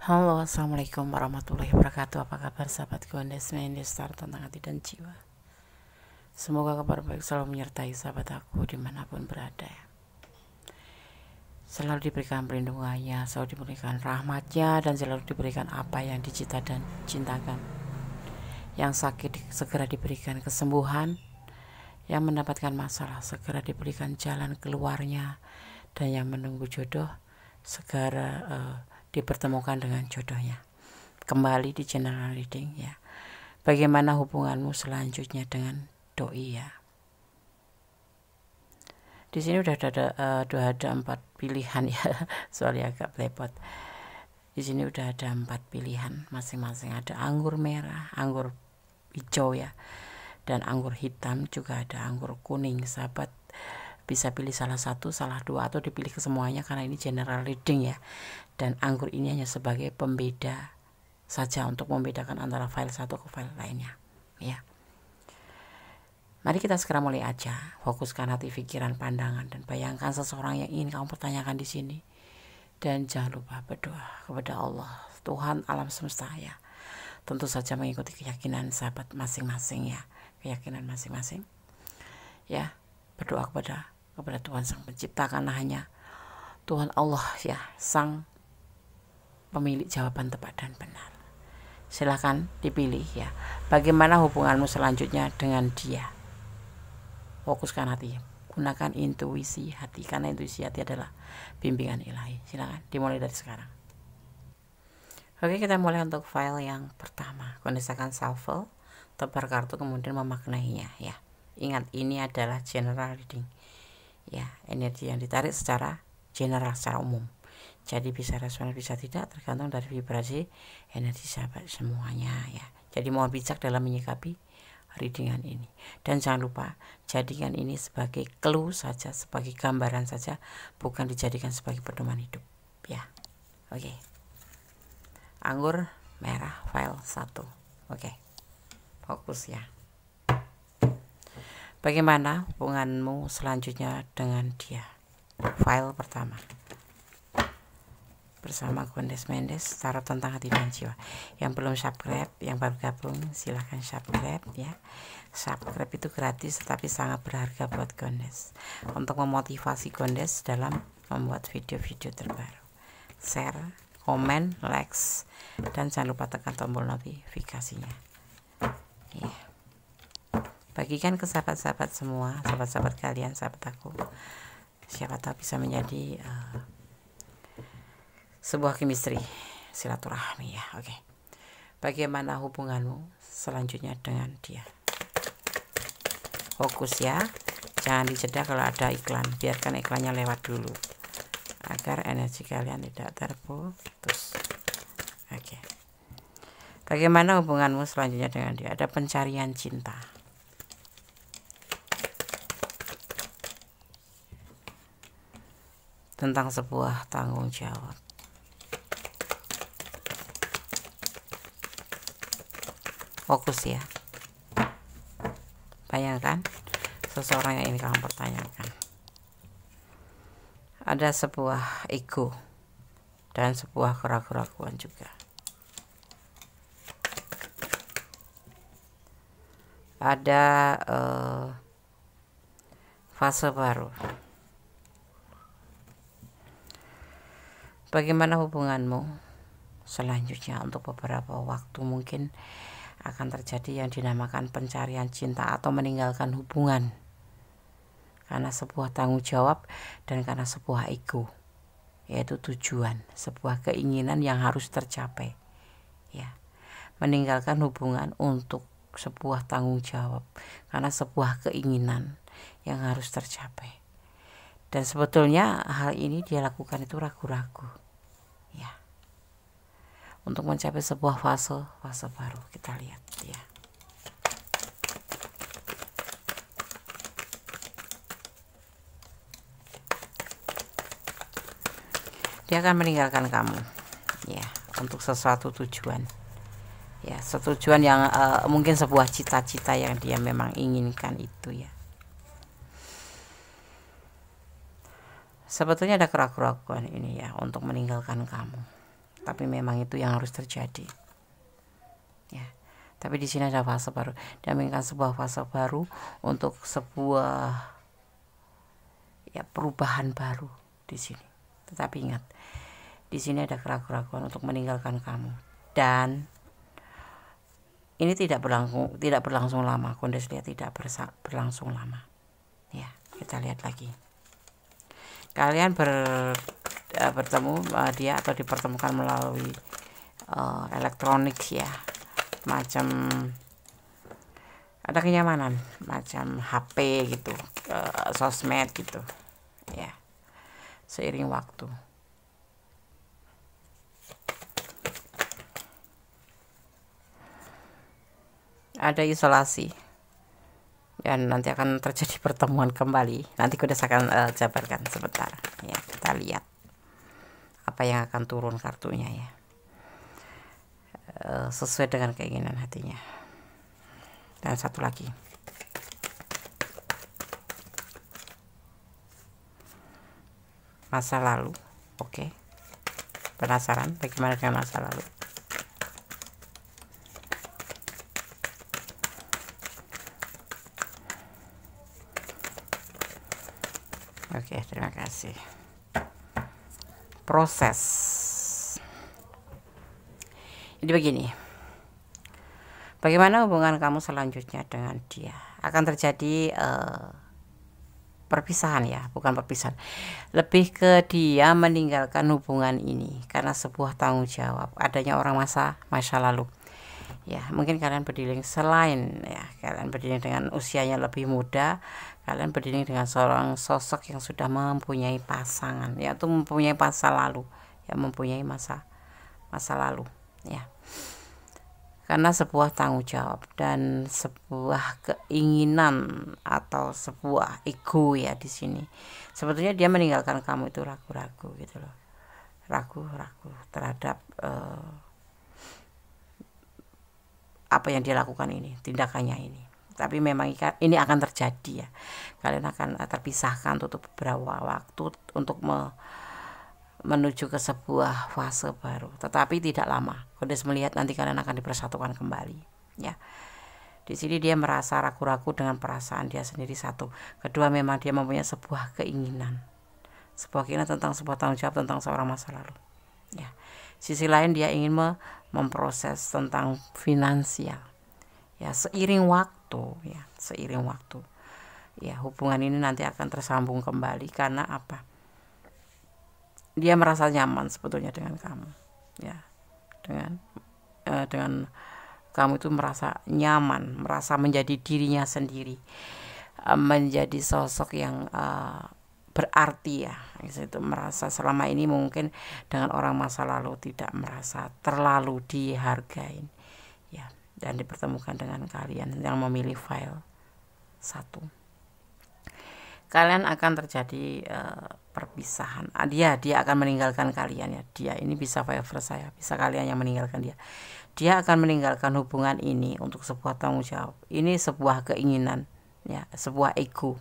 Halo, assalamualaikum warahmatullahi wabarakatuh. Apa kabar sahabat Gondes Mendestar tentang hati dan jiwa? Semoga kabar baik selalu menyertai sahabat aku dimanapun berada ya. Selalu diberikan perlindungannya, selalu diberikan rahmatnya, dan selalu diberikan apa yang dicita dan cintakan. Yang sakit segera diberikan kesembuhan, yang mendapatkan masalah segera diberikan jalan keluarnya, dan yang menunggu jodoh segera dipertemukan dengan jodohnya. Kembali di general reading ya. Bagaimana hubunganmu selanjutnya dengan doi ya? Di sini udah ada 4 pilihan ya. Soalnya agak blepot. Di sini udah ada 4 pilihan masing-masing. Ada anggur merah, anggur hijau ya, dan anggur hitam, juga ada anggur kuning. Sahabat bisa pilih salah satu, salah dua, atau dipilih kesemuanya karena ini general reading ya. Dan anggur ini hanya sebagai pembeda saja untuk membedakan antara file satu ke file lainnya ya. Mari kita segera mulai aja. Fokuskan hati, pikiran, pandangan, dan bayangkan seseorang yang ingin kamu pertanyakan di sini. Dan jangan lupa berdoa kepada Allah, Tuhan alam semesta ya. Tentu saja mengikuti keyakinan sahabat masing-masing ya, keyakinan masing-masing ya. Berdoa kepada Tuhan Sang Pencipta, karena hanya Tuhan Allah ya, Sang pemilik jawaban tepat dan benar. Silahkan dipilih ya. Bagaimana hubunganmu selanjutnya dengan dia? Fokuskan hati, gunakan intuisi hati, karena intuisi hati adalah bimbingan ilahi. Silahkan dimulai dari sekarang. Oke, kita mulai untuk file yang pertama. Kondisikan shuffle, tebar kartu, kemudian memaknainya ya. Ingat, ini adalah general reading ya. Energi yang ditarik secara general, secara umum. Jadi bisa respon, bisa tidak, tergantung dari vibrasi energi sahabat semuanya ya. Jadi mohon bijak dalam menyikapi readingan ini. Dan jangan lupa, jadikan ini sebagai clue saja, sebagai gambaran saja, bukan dijadikan sebagai pedoman hidup ya. Oke. Anggur merah file 1. Oke. Fokus ya. Bagaimana hubunganmu selanjutnya dengan dia? File pertama. Bersama Gondes Mendes, tarot tentang hati dan jiwa. Yang belum subscribe, yang baru gabung, silahkan subscribe ya. Subscribe itu gratis tetapi sangat berharga buat Gondes, untuk memotivasi Gondes dalam membuat video-video terbaru. Share, komen, likes, dan jangan lupa tekan tombol notifikasinya ya. Bagikan ke sahabat-sahabat semua, sahabat-sahabat kalian, sahabat aku, siapa tahu bisa menjadi sebuah chemistry, silaturahmi ya. Oke. Bagaimana hubunganmu selanjutnya dengan dia? Fokus ya. Jangan dijeda kalau ada iklan. Biarkan iklannya lewat dulu agar energi kalian tidak terputus. Oke. Bagaimana hubunganmu selanjutnya dengan dia? Ada pencarian cinta. Tentang sebuah tanggung jawab. Fokus ya. Bayangkan seseorang yang ingin kamu pertanyakan. Ada sebuah ego dan sebuah keraguan juga. Ada fase baru. Bagaimana hubunganmu selanjutnya? Untuk beberapa waktu mungkin akan terjadi yang dinamakan pencarian cinta atau meninggalkan hubungan karena sebuah tanggung jawab dan karena sebuah ego, yaitu tujuan, sebuah keinginan yang harus tercapai ya. Meninggalkan hubungan untuk sebuah tanggung jawab karena sebuah keinginan yang harus tercapai. Dan sebetulnya hal ini dia lakukan itu ragu-ragu ya, untuk mencapai sebuah fase baru. Kita lihat ya. Dia akan meninggalkan kamu ya, untuk sesuatu tujuan ya, setujuan yang mungkin sebuah cita-cita yang dia memang inginkan itu ya. Sebetulnya ada keraguan ini ya untuk meninggalkan kamu tapi memang itu yang harus terjadi ya. Tapi di sini ada fase baru, dia menginginkan sebuah fase baru untuk sebuah ya perubahan baru di sini. Tetapi ingat, di sini ada keraguan-keraguan untuk meninggalkan kamu, dan ini tidak berlangsung lama. Kondes lihat tidak berlangsung lama ya. Kita lihat lagi, kalian bertemu dia atau dipertemukan melalui elektronik ya, macam ada kenyamanan macam HP gitu, sosmed gitu ya, seiring waktu. Ada isolasi dan nanti akan terjadi pertemuan kembali. Nanti Kudes akan jabarkan sebentar ya. Kita lihat apa yang akan turun kartunya ya, sesuai dengan keinginan hatinya. Dan satu lagi, masa lalu. Oke, penasaran bagaimana dengan masa lalu? Oke, terima kasih. Proses. Jadi begini, bagaimana hubungan kamu selanjutnya dengan dia? Akan terjadi perpisahan ya, bukan perpisahan. Lebih ke dia meninggalkan hubungan ini karena sebuah tanggung jawab adanya orang masa lalu. Ya, mungkin kalian berdilling selain ya, kalian berdilling dengan usianya lebih muda, kalian berdilling dengan seorang sosok yang sudah mempunyai pasangan, yaitu mempunyai masa lalu, ya mempunyai masa lalu, ya. Karena sebuah tanggung jawab dan sebuah keinginan atau sebuah ego ya di sini. Sebetulnya dia meninggalkan kamu itu ragu-ragu gitu loh, ragu-ragu terhadap apa yang dia lakukan ini, tindakannya ini. Tapi memang ini akan terjadi ya, kalian akan terpisahkan untuk beberapa waktu untuk menuju ke sebuah fase baru, tetapi tidak lama. Kodes melihat nanti kalian akan dipersatukan kembali ya. Di sini dia merasa ragu-ragu dengan perasaan dia sendiri, satu. Kedua, memang dia mempunyai sebuah keinginan tentang sebuah tanggung jawab tentang seorang masa lalu ya. Sisi lain dia ingin memproses tentang finansial ya, seiring waktu ya, hubungan ini nanti akan tersambung kembali. Karena apa? Dia merasa nyaman sebetulnya dengan kamu ya, dengan kamu itu merasa nyaman, merasa menjadi dirinya sendiri, menjadi sosok yang berarti ya. Itu merasa selama ini mungkin dengan orang masa lalu tidak merasa terlalu dihargain ya, dan dipertemukan dengan kalian yang memilih file satu. Kalian akan terjadi perpisahan. Dia akan meninggalkan kalian ya. Dia ini bisa vice versa ya, bisa kalian yang meninggalkan dia. Dia akan meninggalkan hubungan ini untuk sebuah tanggung jawab. Ini sebuah keinginan ya, sebuah ego.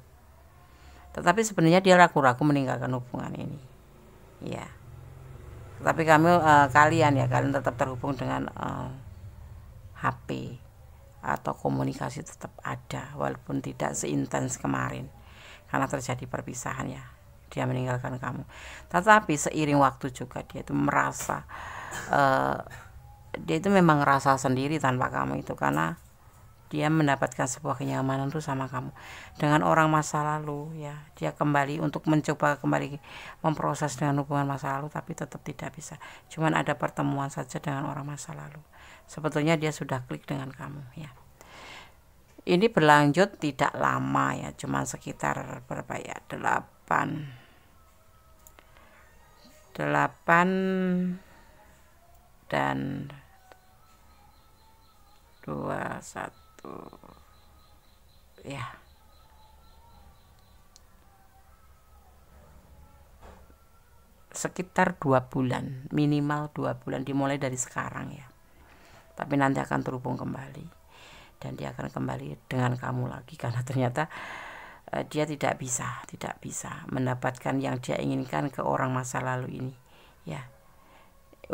Tetapi sebenarnya dia ragu-ragu meninggalkan hubungan ini ya. Tetapi kalian tetap terhubung dengan HP atau komunikasi tetap ada, walaupun tidak seintens kemarin karena terjadi perpisahan ya. Dia meninggalkan kamu, tetapi seiring waktu juga dia itu merasa dia itu memang ngerasa sendiri tanpa kamu itu, karena dia mendapatkan sebuah kenyamanan tuh sama kamu. Dengan orang masa lalu ya, dia kembali untuk mencoba kembali memproses dengan hubungan masa lalu, tapi tetap tidak bisa. Cuman ada pertemuan saja dengan orang masa lalu. Sebetulnya dia sudah klik dengan kamu ya. Ini berlanjut tidak lama ya, cuman sekitar berapa ya, 8 dan 21 ya, sekitar 2 bulan, minimal 2 bulan dimulai dari sekarang ya. Tapi nanti akan terhubung kembali dan dia akan kembali dengan kamu lagi, karena ternyata dia tidak bisa mendapatkan yang dia inginkan ke orang masa lalu ini ya.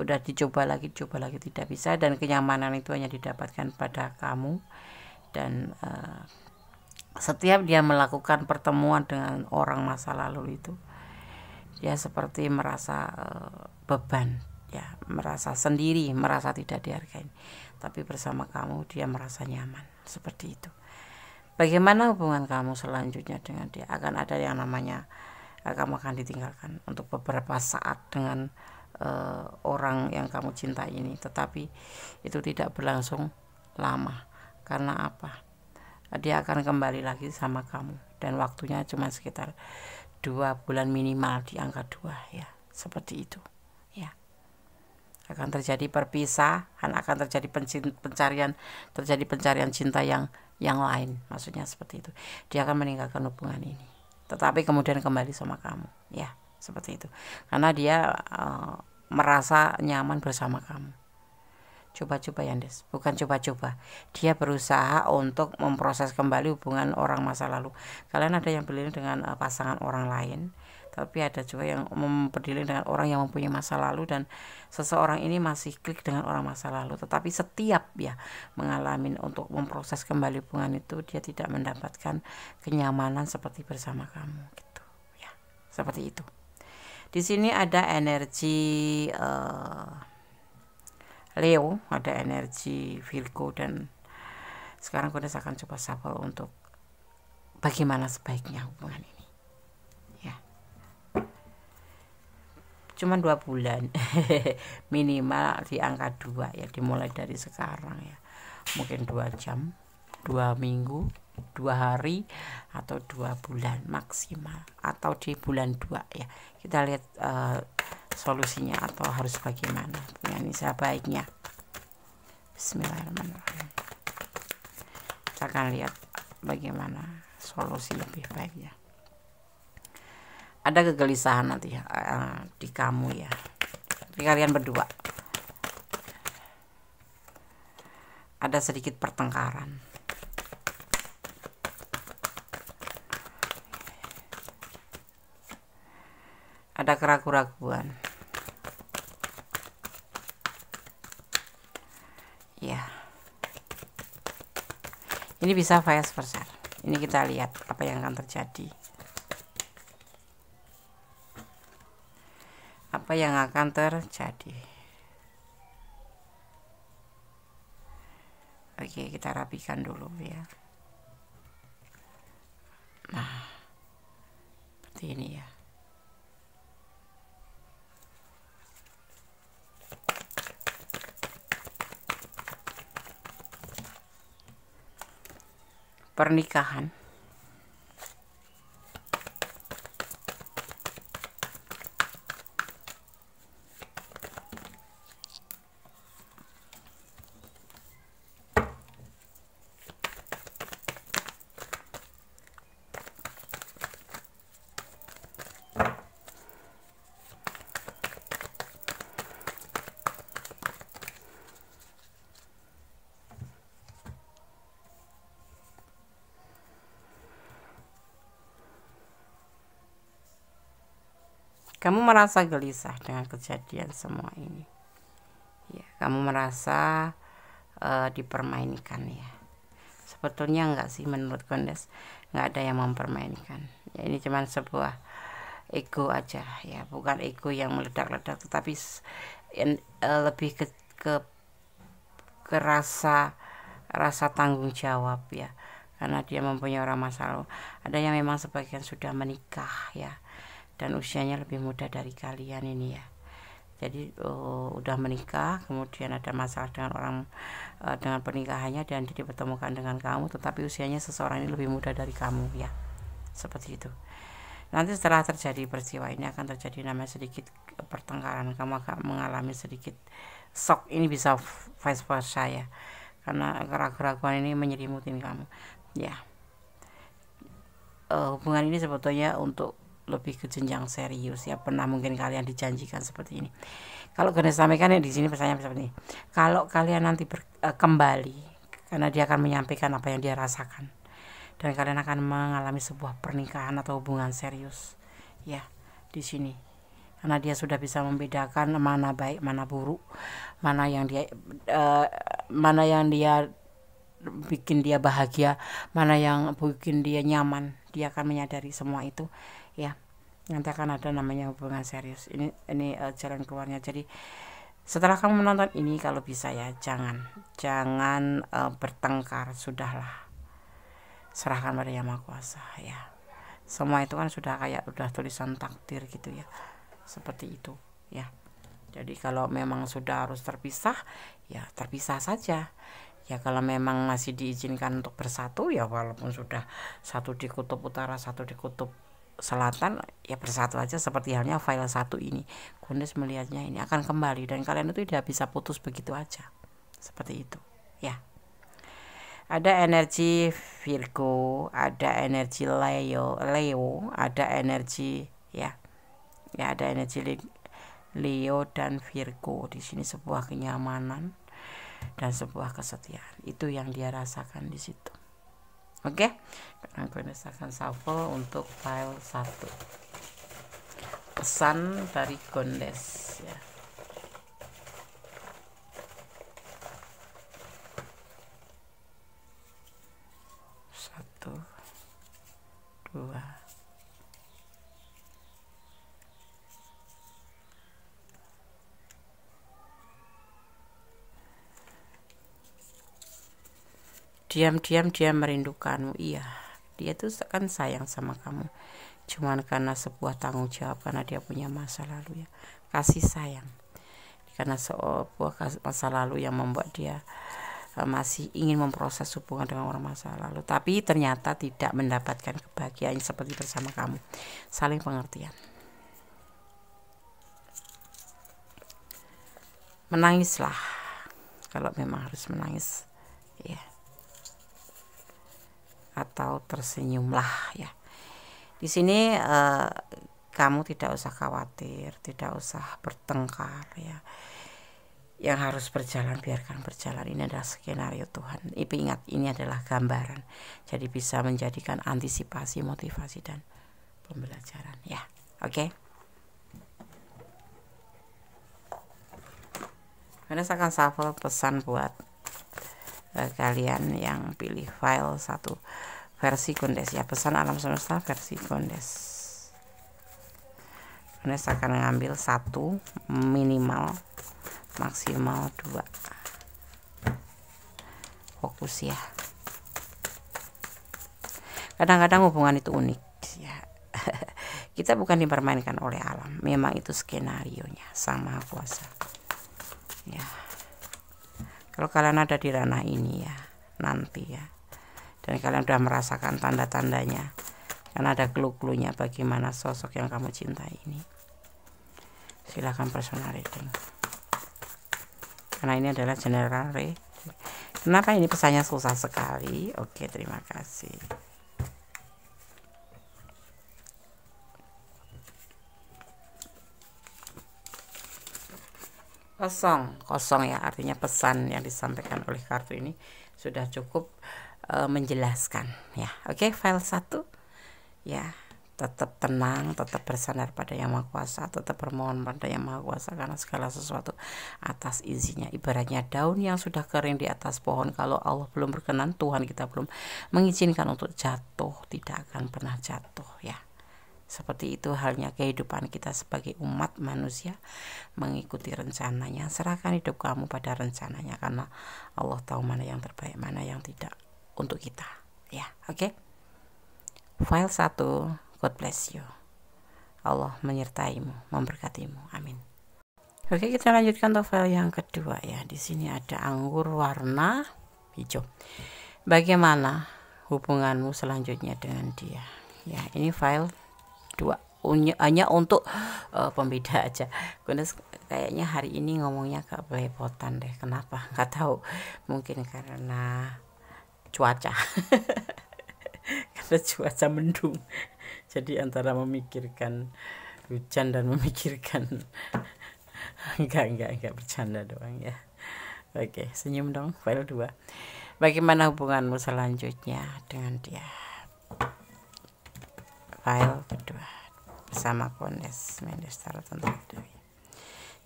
udah dicoba lagi tidak bisa, dan kenyamanan itu hanya didapatkan pada kamu. Dan setiap dia melakukan pertemuan dengan orang masa lalu itu, dia seperti merasa beban, ya, merasa sendiri, merasa tidak dihargai. Tapi bersama kamu dia merasa nyaman, seperti itu. Bagaimana hubungan kamu selanjutnya dengan dia? Akan ada yang namanya kamu akan ditinggalkan untuk beberapa saat dengan orang yang kamu cintai ini, tetapi itu tidak berlangsung lama. Karena apa? Dia akan kembali lagi sama kamu, dan waktunya cuma sekitar 2 bulan minimal, di angka 2, ya, seperti itu, ya. Akan terjadi perpisahan, akan terjadi pencarian cinta yang lain, maksudnya seperti itu. Dia akan meninggalkan hubungan ini, tetapi kemudian kembali sama kamu, ya, seperti itu. Karena dia merasa nyaman bersama kamu. Coba-coba ya, Des, bukan coba-coba, dia berusaha untuk memproses kembali hubungan orang masa lalu. Kalian ada yang berdiri dengan pasangan orang lain, tapi ada juga yang berdiri dengan orang yang mempunyai masa lalu, dan seseorang ini masih klik dengan orang masa lalu, tetapi setiap ya mengalami untuk memproses kembali hubungan itu, dia tidak mendapatkan kenyamanan seperti bersama kamu, gitu ya, seperti itu. Di sini ada energi Leo, ada energi Virgo, dan sekarang Goddess akan coba shuffle untuk bagaimana sebaiknya hubungan ini, ya. Cuman 2 bulan minimal di angka 2, ya, dimulai dari sekarang, ya. Mungkin 2 jam, 2 minggu, 2 hari, atau 2 bulan maksimal, atau di bulan 2, ya. Kita lihat solusinya atau harus bagaimana ini sebaiknya. Bismillahirrahmanirrahim. Kita akan lihat bagaimana solusi lebih baiknya. Ada kegelisahan nanti ya, di kamu, ya, di kalian berdua. Ada sedikit pertengkaran. Ada keraguan-keraguan, ya. Ini bisa vice versa. Ini kita lihat apa yang akan terjadi. Apa yang akan terjadi? Oke, kita rapikan dulu, ya. Nah, seperti ini, ya. Pernikahan. Kamu merasa gelisah dengan kejadian semua ini, ya. Kamu merasa dipermainkan, ya. Sebetulnya enggak sih, menurut Goddess enggak ada yang mempermainkan, ya. Ini cuman sebuah ego aja, ya, bukan ego yang meledak-ledak, tetapi lebih ke rasa tanggung jawab, ya. Karena dia mempunyai orang masa lalu. Ada yang memang sebagian sudah menikah, ya, dan usianya lebih muda dari kalian ini, ya. Jadi udah menikah, kemudian ada masalah dengan orang dengan pernikahannya, dan dipertemukan dengan kamu, tetapi usianya seseorang ini lebih muda dari kamu, ya, seperti itu. Nanti setelah terjadi peristiwa ini akan terjadi namanya sedikit pertengkaran, kamu akan mengalami sedikit shock. Ini bisa vice versa, ya, karena keraguan ini menyelimutin kamu, ya. Hubungan ini sebetulnya untuk lebih ke jenjang serius, ya. Pernah mungkin kalian dijanjikan seperti ini. Kalau Goddess sampaikan, ya, di sini pesannya seperti ini. Kalau kalian nanti kembali, karena dia akan menyampaikan apa yang dia rasakan, dan kalian akan mengalami sebuah pernikahan atau hubungan serius, ya, di sini. karena dia sudah bisa membedakan mana baik mana buruk, mana yang dia bikin dia bahagia, mana yang bikin dia nyaman. Dia akan menyadari semua itu ya. Nanti akan ada namanya hubungan serius. Ini jalan keluarnya. Jadi setelah kamu menonton ini, kalau bisa ya jangan bertengkar, sudahlah, serahkan pada Yang Maha Kuasa ya. Semua itu kan sudah kayak udah tulisan takdir gitu ya, seperti itu ya. Jadi kalau memang sudah harus terpisah ya terpisah saja ya. Kalau memang masih diizinkan untuk bersatu ya, walaupun sudah satu di kutub utara satu di kutub selatan ya, bersatu aja. Seperti halnya file 1 ini, Kundes melihatnya ini akan kembali dan kalian itu tidak bisa putus begitu aja, seperti itu ya. Ada energi Virgo, ada energi Leo, ada energi ya ada energi Leo dan Virgo. Di sini sebuah kenyamanan dan sebuah kesetiaan, itu yang dia rasakan di situ. Oke, sekarang gue akan shuffle untuk file 1, pesan dari Gondes ya. Satu, dua, diam-diam dia merindukanmu. Iya, dia tuh kan sayang sama kamu, cuman karena sebuah tanggung jawab, karena dia punya masa lalu ya, kasih sayang, karena sebuah masa lalu yang membuat dia masih ingin memproses hubungan dengan orang masa lalu, tapi ternyata tidak mendapatkan kebahagiaan seperti bersama kamu. Saling pengertian. Menangislah kalau memang harus menangis ya, atau tersenyumlah ya. Di sini kamu tidak usah khawatir, tidak usah bertengkar ya. Yang harus berjalan biarkan berjalan. Ini adalah skenario Tuhan. Ingat, ini adalah gambaran. Jadi bisa menjadikan antisipasi, motivasi dan pembelajaran ya. Oke. Karena saya akan shuffle pesan buat kalian yang pilih file 1 versi Gondes ya, pesan alam semesta versi Gondes. Gondes akan mengambil 1, minimal maksimal 2. Fokus ya. Kadang-kadang hubungan itu unik ya. Kita bukan dipermainkan oleh alam, memang itu skenarionya Sang Maha Kuasa ya. Kalau kalian ada di ranah ini ya nanti ya, dan kalian sudah merasakan tanda-tandanya, karena ada clue-cluenya bagaimana sosok yang kamu cintai ini, silakan personal reading. Karena ini adalah general reading. Kenapa ini pesannya susah sekali? Oke, terima kasih. Kosong ya, artinya pesan yang disampaikan oleh kartu ini sudah cukup menjelaskan ya. Oke, file 1 ya. Tetap tenang, tetap bersandar pada Yang Maha Kuasa, tetap bermohon pada Yang Maha Kuasa, karena segala sesuatu atas izinnya. Ibaratnya daun yang sudah kering di atas pohon, kalau Allah belum berkenan, Tuhan kita belum mengizinkan untuk jatuh, tidak akan pernah jatuh ya. Seperti itu halnya kehidupan kita sebagai umat manusia, mengikuti rencananya. Serahkan hidup kamu pada rencananya, karena Allah tahu mana yang terbaik, mana yang tidak untuk kita ya. Oke. File 1, God bless you. Allah menyertaimu, memberkatimu. Amin. Oke, kita lanjutkan untuk file yang kedua ya. Di sini ada anggur warna hijau. Bagaimana hubunganmu selanjutnya dengan dia? Ya, ini file 2. Hanya untuk pembeda aja. Gondes kayaknya hari ini ngomongnya agak belepotan deh. Kenapa? Nggak tahu. Mungkin karena cuaca. Karena cuaca mendung. Jadi antara memikirkan hujan dan memikirkan enggak bercanda doang ya. Oke, senyum dong. File 2. Bagaimana hubunganmu selanjutnya dengan dia? File kedua. bersama Mendes Tarot Tantra Dewi.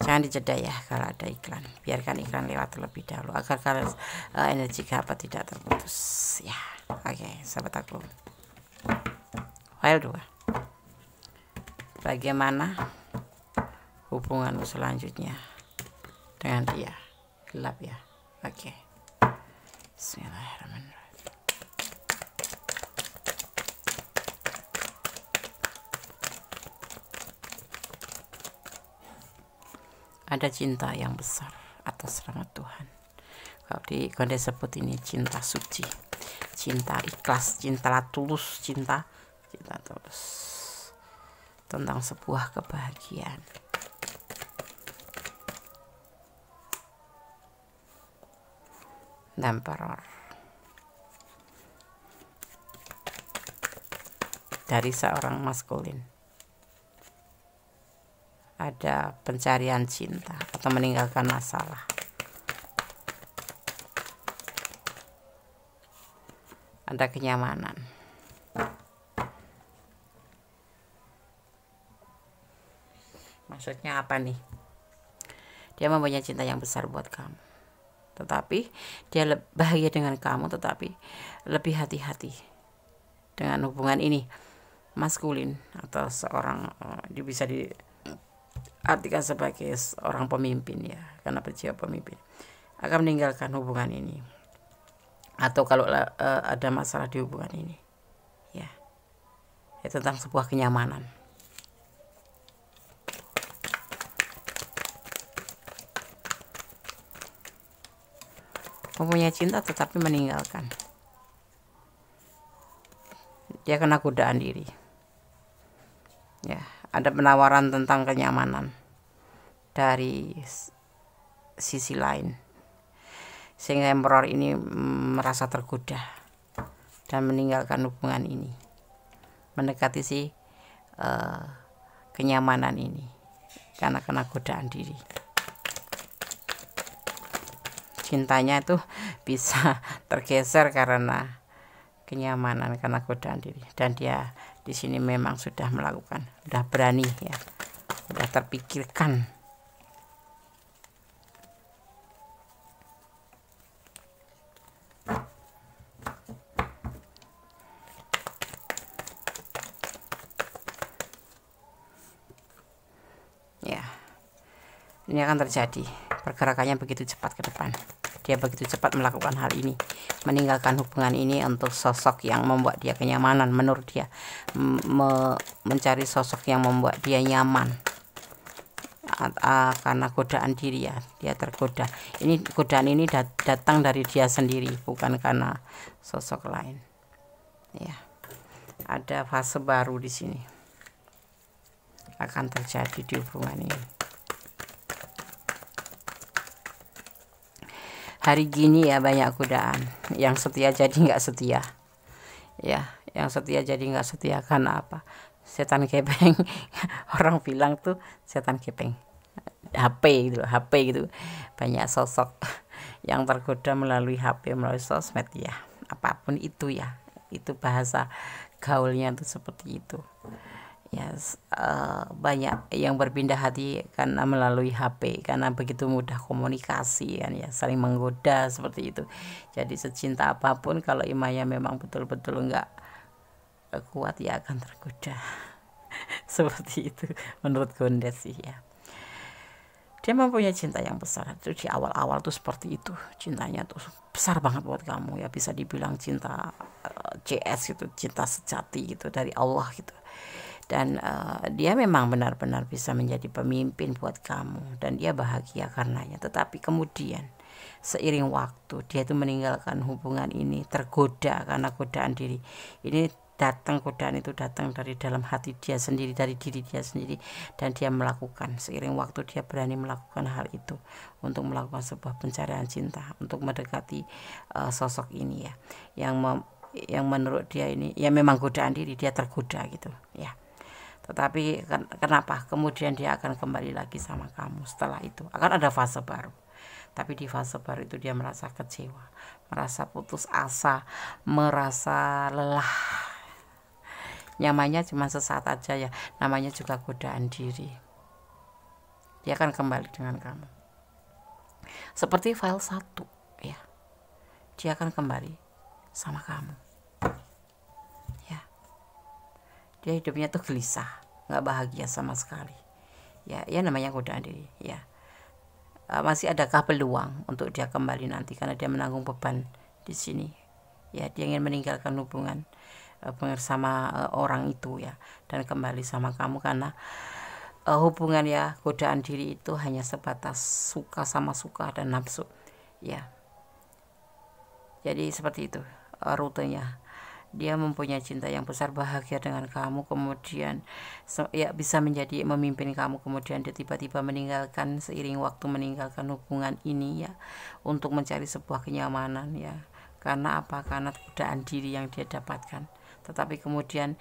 Jangan dijeda ya kalau ada iklan, biarkan iklan lewat terlebih dahulu agar kalau energi Gapat tidak terputus ya. Oke, sahabat aku. File 2. Bagaimana hubungan selanjutnya dengan dia? Gelap ya. Oke. Bismillahirrahmanirrahim. Ada cinta yang besar atas nama Tuhan. Kalau di Konde sebut ini cinta suci, cinta ikhlas, cinta tulus, cinta tulus tentang sebuah kebahagiaan. Emperor dari seorang maskulin. Ada pencarian cinta atau meninggalkan masalah. Ada kenyamanan. Maksudnya apa nih? Dia mempunyai cinta yang besar buat kamu, tetapi dia bahagia dengan kamu, tetapi lebih hati-hati dengan hubungan ini. Maskulin atau seorang dia bisa diartikan sebagai seorang pemimpin ya, karena berjiwa pemimpin akan meninggalkan hubungan ini, atau kalau ada masalah di hubungan ini ya, tentang sebuah kenyamanan. Mempunyai cinta tetapi meninggalkan, dia kena godaan diri ya. Ada penawaran tentang kenyamanan dari sisi lain, sehingga Emperor ini merasa tergoda dan meninggalkan hubungan ini, mendekati si kenyamanan ini karena kena godaan diri. Cintanya itu bisa tergeser karena kenyamanan, karena godaan diri. Dan dia di sini memang sudah melakukan, sudah berani ya, sudah terpikirkan. Ya, ini akan terjadi. Pergerakannya begitu cepat ke depan. Dia begitu cepat melakukan hal ini, meninggalkan hubungan ini untuk sosok yang membuat dia kenyamanan. Menurut dia mencari sosok yang membuat dia nyaman, karena godaan diri ya, dia tergoda. Ini godaan ini datang dari dia sendiri, bukan karena sosok lain ya. Ada fase baru di sini akan terjadi di hubungan ini. Hari gini ya banyak godaan, yang setia jadi nggak setia ya, yang setia jadi nggak setia. Karena apa? Setan kepeng. Orang bilang tuh setan kepeng HP gitu, HP gitu. Banyak sosok yang tergoda melalui HP, melalui sosmed ya, apapun itu ya, itu bahasa gaulnya tuh seperti itu ya. Banyak yang berpindah hati karena melalui HP, karena begitu mudah komunikasi kan ya, saling menggoda seperti itu. Jadi secinta apapun kalau imannya memang betul-betul enggak kuat ya akan tergoda. Seperti itu menurut Gondes sih ya. Dia mempunyai cinta yang besar. Itu di awal-awal tuh seperti itu, cintanya tuh besar banget buat kamu ya, bisa dibilang cinta CS gitu, cinta sejati gitu dari Allah gitu. Dan dia memang benar-benar bisa menjadi pemimpin buat kamu, dan dia bahagia karenanya. Tetapi kemudian seiring waktu dia itu meninggalkan hubungan ini, tergoda karena godaan diri. Ini godaan itu datang dari dalam hati dia sendiri, dari diri dia sendiri, dan dia melakukan. Seiring waktu dia berani melakukan hal itu untuk melakukan sebuah pencarian cinta, untuk mendekati sosok ini ya, yang menurut dia ini ya memang godaan diri, dia tergoda gitu ya. Tetapi kenapa kemudian dia akan kembali lagi sama kamu? Setelah itu akan ada fase baru. Tapi di fase baru itu dia merasa kecewa, merasa putus asa, merasa lelah nyamannya cuma sesaat aja ya, namanya juga godaan diri. Dia akan kembali dengan kamu seperti file 1 ya, dia akan kembali sama kamu ya. Dia hidupnya tuh gelisah, nggak bahagia sama sekali ya, namanya godaan diri ya. Masih adakah peluang untuk dia kembali nanti, karena dia menanggung beban di sini ya. Dia ingin meninggalkan hubungan bersama orang itu ya, dan kembali sama kamu, karena hubungan ya godaan diri itu hanya sebatas suka sama suka dan nafsu ya. Jadi seperti itu rutenya. Dia mempunyai cinta yang besar, bahagia dengan kamu, kemudian ya bisa menjadi memimpin kamu, kemudian dia tiba-tiba meninggalkan, seiring waktu meninggalkan hubungan ini ya, untuk mencari sebuah kenyamanan ya. Karena apa? Karena godaan diri yang dia dapatkan. Tetapi kemudian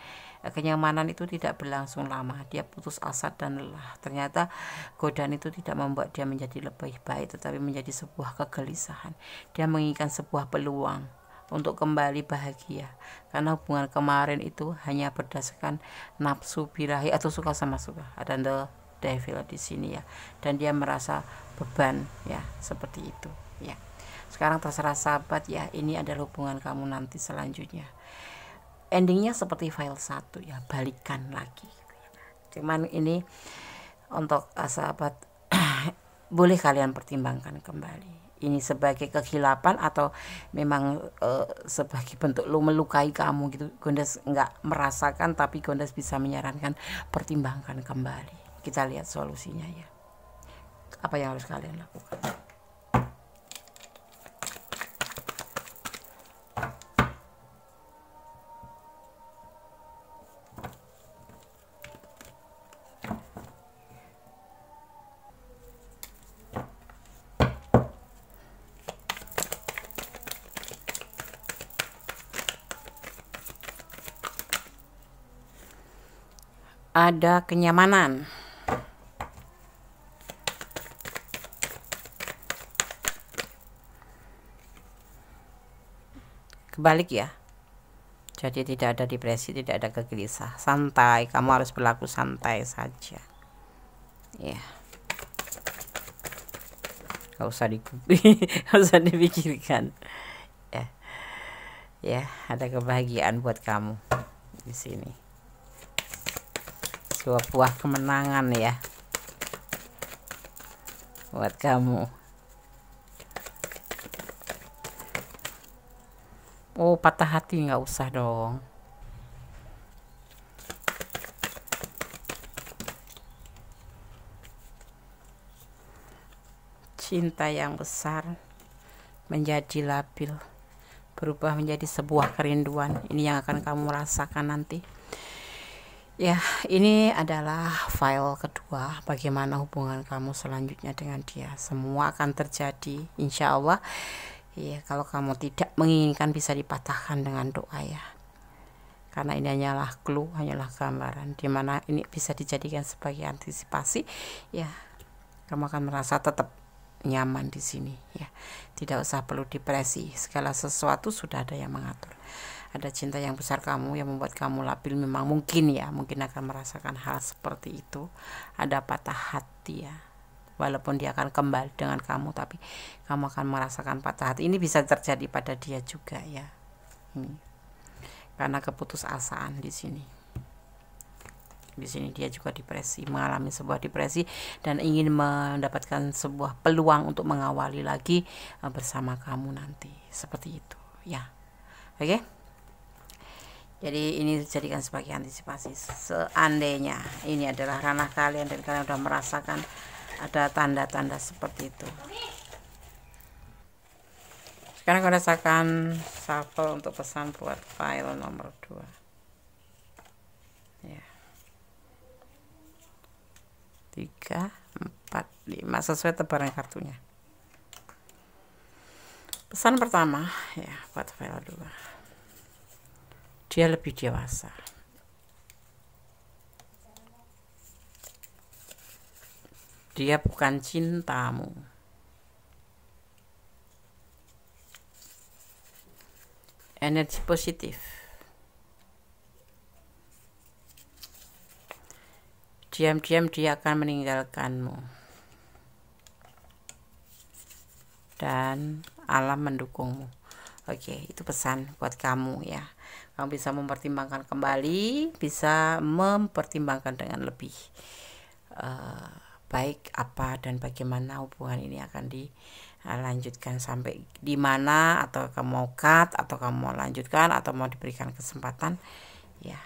kenyamanan itu tidak berlangsung lama, dia putus asa dan lelah. Ternyata godaan itu tidak membuat dia menjadi lebih baik, tetapi menjadi sebuah kegelisahan. Dia menginginkan sebuah peluang untuk kembali bahagia, karena hubungan kemarin itu hanya berdasarkan nafsu, birahi atau suka sama suka. Ada the devil di sini ya, dan dia merasa beban ya, seperti itu ya. Sekarang terserah sahabat ya, ini adalah hubungan kamu nanti selanjutnya. Endingnya seperti file 1 ya, balikan lagi. Cuman ini untuk sahabat boleh kalian pertimbangkan kembali. Ini sebagai kehilapan atau memang sebagai bentuk lu melukai kamu gitu. Gondes nggak merasakan, tapi Gondes bisa menyarankan pertimbangkan kembali. Kita lihat solusinya ya. Apa yang harus kalian lakukan? Ada kenyamanan, kebalik ya. Jadi tidak ada depresi, tidak ada kegelisahan, santai. Kamu harus berlaku santai saja ya, gak usah gak usah dipikirkan ya. Ada kebahagiaan buat kamu di sini, sebuah kemenangan ya buat kamu. Oh, patah hati nggak usah dong. Cinta yang besar menjadi labil, berubah menjadi sebuah kerinduan. Ini yang akan kamu rasakan nanti ya. Ini adalah file kedua, bagaimana hubungan kamu selanjutnya dengan dia. Semua akan terjadi insya Allah ya. Kalau kamu tidak menginginkan, bisa dipatahkan dengan doa ya, karena ini hanyalah clue, hanyalah gambaran, dimana ini bisa dijadikan sebagai antisipasi ya. Kamu akan merasa tetap nyaman di sini ya, tidak usah perlu depresi. Segala sesuatu sudah ada yang mengatur. Ada cinta yang besar kamu yang membuat kamu labil. Memang mungkin ya, mungkin akan merasakan hal seperti itu. Ada patah hati ya, walaupun dia akan kembali dengan kamu, tapi kamu akan merasakan patah hati. Ini bisa terjadi pada dia juga ya, karena keputusasaan di sini. Di sini dia juga depresi, mengalami sebuah depresi, dan ingin mendapatkan sebuah peluang untuk mengawali lagi bersama kamu nanti, seperti itu ya. Oke, jadi ini dijadikan sebagai antisipasi. Seandainya ini adalah ranah kalian dan kalian sudah merasakan ada tanda-tanda seperti itu, sekarang kalian rasakan shuffle untuk pesan buat file nomor 2 ya. 3, 4, 5 sesuai tebaran kartunya. Pesan pertama ya buat file 2, dia lebih dewasa. Dia bukan cintamu. Energi positif. diam-diam dia akan meninggalkanmu. Dan alam mendukungmu. Oke, itu pesan buat kamu ya. Kamu bisa mempertimbangkan kembali, bisa mempertimbangkan dengan lebih baik apa dan bagaimana hubungan ini akan dilanjutkan sampai di mana, atau kamu mau cut, atau kamu mau lanjutkan, atau mau diberikan kesempatan. Ya,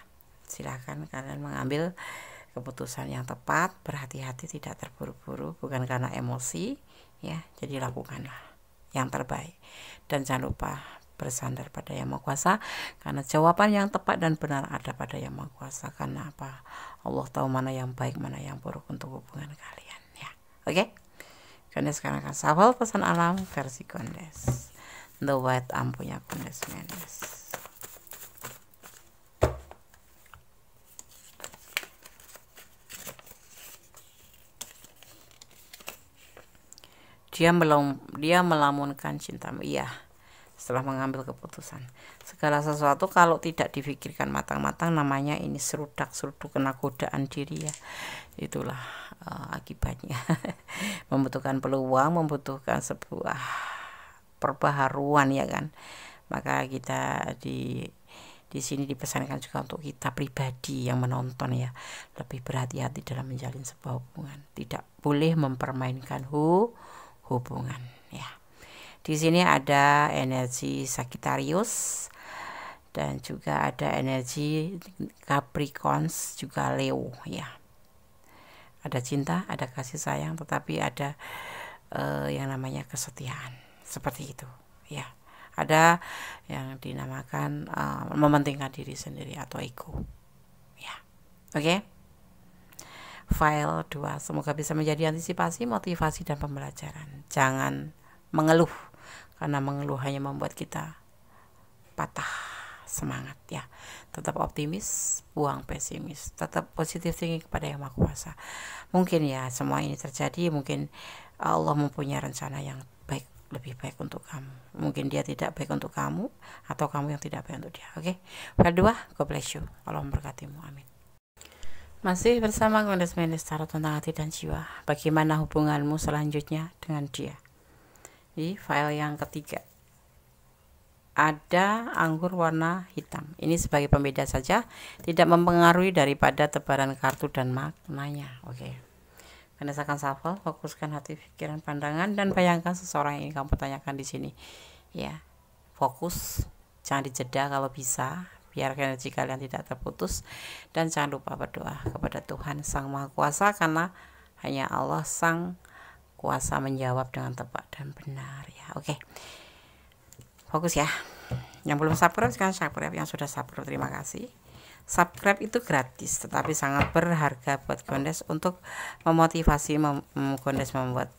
silahkan kalian mengambil keputusan yang tepat, berhati-hati, tidak terburu-buru, bukan karena emosi ya. Jadi lakukanlah yang terbaik dan jangan lupa bersandar pada Yang Maha Kuasa, karena jawaban yang tepat dan benar ada pada Yang Maha Kuasa. Karena apa? Allah tahu mana yang baik, mana yang buruk untuk hubungan kalian ya. Oke? Kondes sekarang akan shuffle pesan alam versi Kondes. The White ampunya Kondes Mendes. Dia melamunkan cintamu. Iya, setelah mengambil keputusan. Segala sesuatu kalau tidak difikirkan matang-matang, namanya ini serudak-seruduk, kena godaan diri ya. Itulah akibatnya. Membutuhkan peluang, membutuhkan sebuah perbaharuan ya kan. Maka kita di sini dipesankan juga untuk kita pribadi yang menonton ya, lebih berhati-hati dalam menjalin sebuah hubungan. Tidak boleh mempermainkan hubungan ya. Di sini ada energi Sagittarius dan juga ada energi Capricorns, juga Leo ya. Ada cinta, ada kasih sayang, tetapi ada yang namanya kesetiaan, seperti itu ya. Ada yang dinamakan mementingkan diri sendiri atau ego ya. Oke? File 2 semoga bisa menjadi antisipasi, motivasi, dan pembelajaran. Jangan mengeluh, karena mengeluh hanya membuat kita patah semangat ya. Tetap optimis, buang pesimis, tetap positif thinking kepada Yang Maha Kuasa. Mungkin ya semua ini terjadi, mungkin Allah mempunyai rencana yang baik, lebih baik untuk kamu. Mungkin dia tidak baik untuk kamu, atau kamu yang tidak baik untuk dia. Oke? File 2, God bless you. Allah memberkatimu. Amin. Masih bersama Kondes Mendes Tarot tentang hati dan jiwa. Bagaimana hubunganmu selanjutnya dengan dia? Di file yang ketiga ada anggur warna hitam. Ini sebagai pembeda saja, tidak mempengaruhi daripada tebaran kartu dan maknanya. Oke. Kondes akan shuffle, fokuskan hati, pikiran, pandangan, dan bayangkan seseorang yang ingin kamu tanyakan di sini. Ya, fokus, jangan dijeda kalau bisa. Biar energi kalian tidak terputus, dan jangan lupa berdoa kepada Tuhan Sang Maha Kuasa, karena hanya Allah Sang Kuasa menjawab dengan tepat dan benar ya. Oke, fokus ya. Yang belum subscribe sekarang subscribe, yang sudah subscribe terima kasih. Subscribe itu gratis, tetapi sangat berharga buat Kondes untuk memotivasi Kondes membuat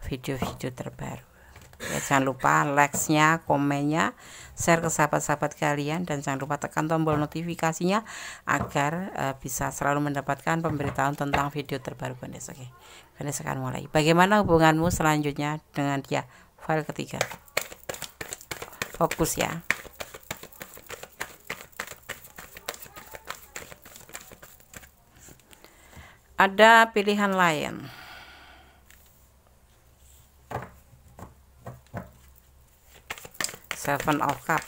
video-video terbaru. Ya, jangan lupa like-nya, komennya, share ke sahabat-sahabat kalian, dan jangan lupa tekan tombol notifikasinya agar bisa selalu mendapatkan pemberitahuan tentang video terbaru Kondes. Oke, Kondes akan mulai. Bagaimana hubunganmu selanjutnya dengan dia? File ketiga. Fokus ya. Ada pilihan lain. Seven of Cups.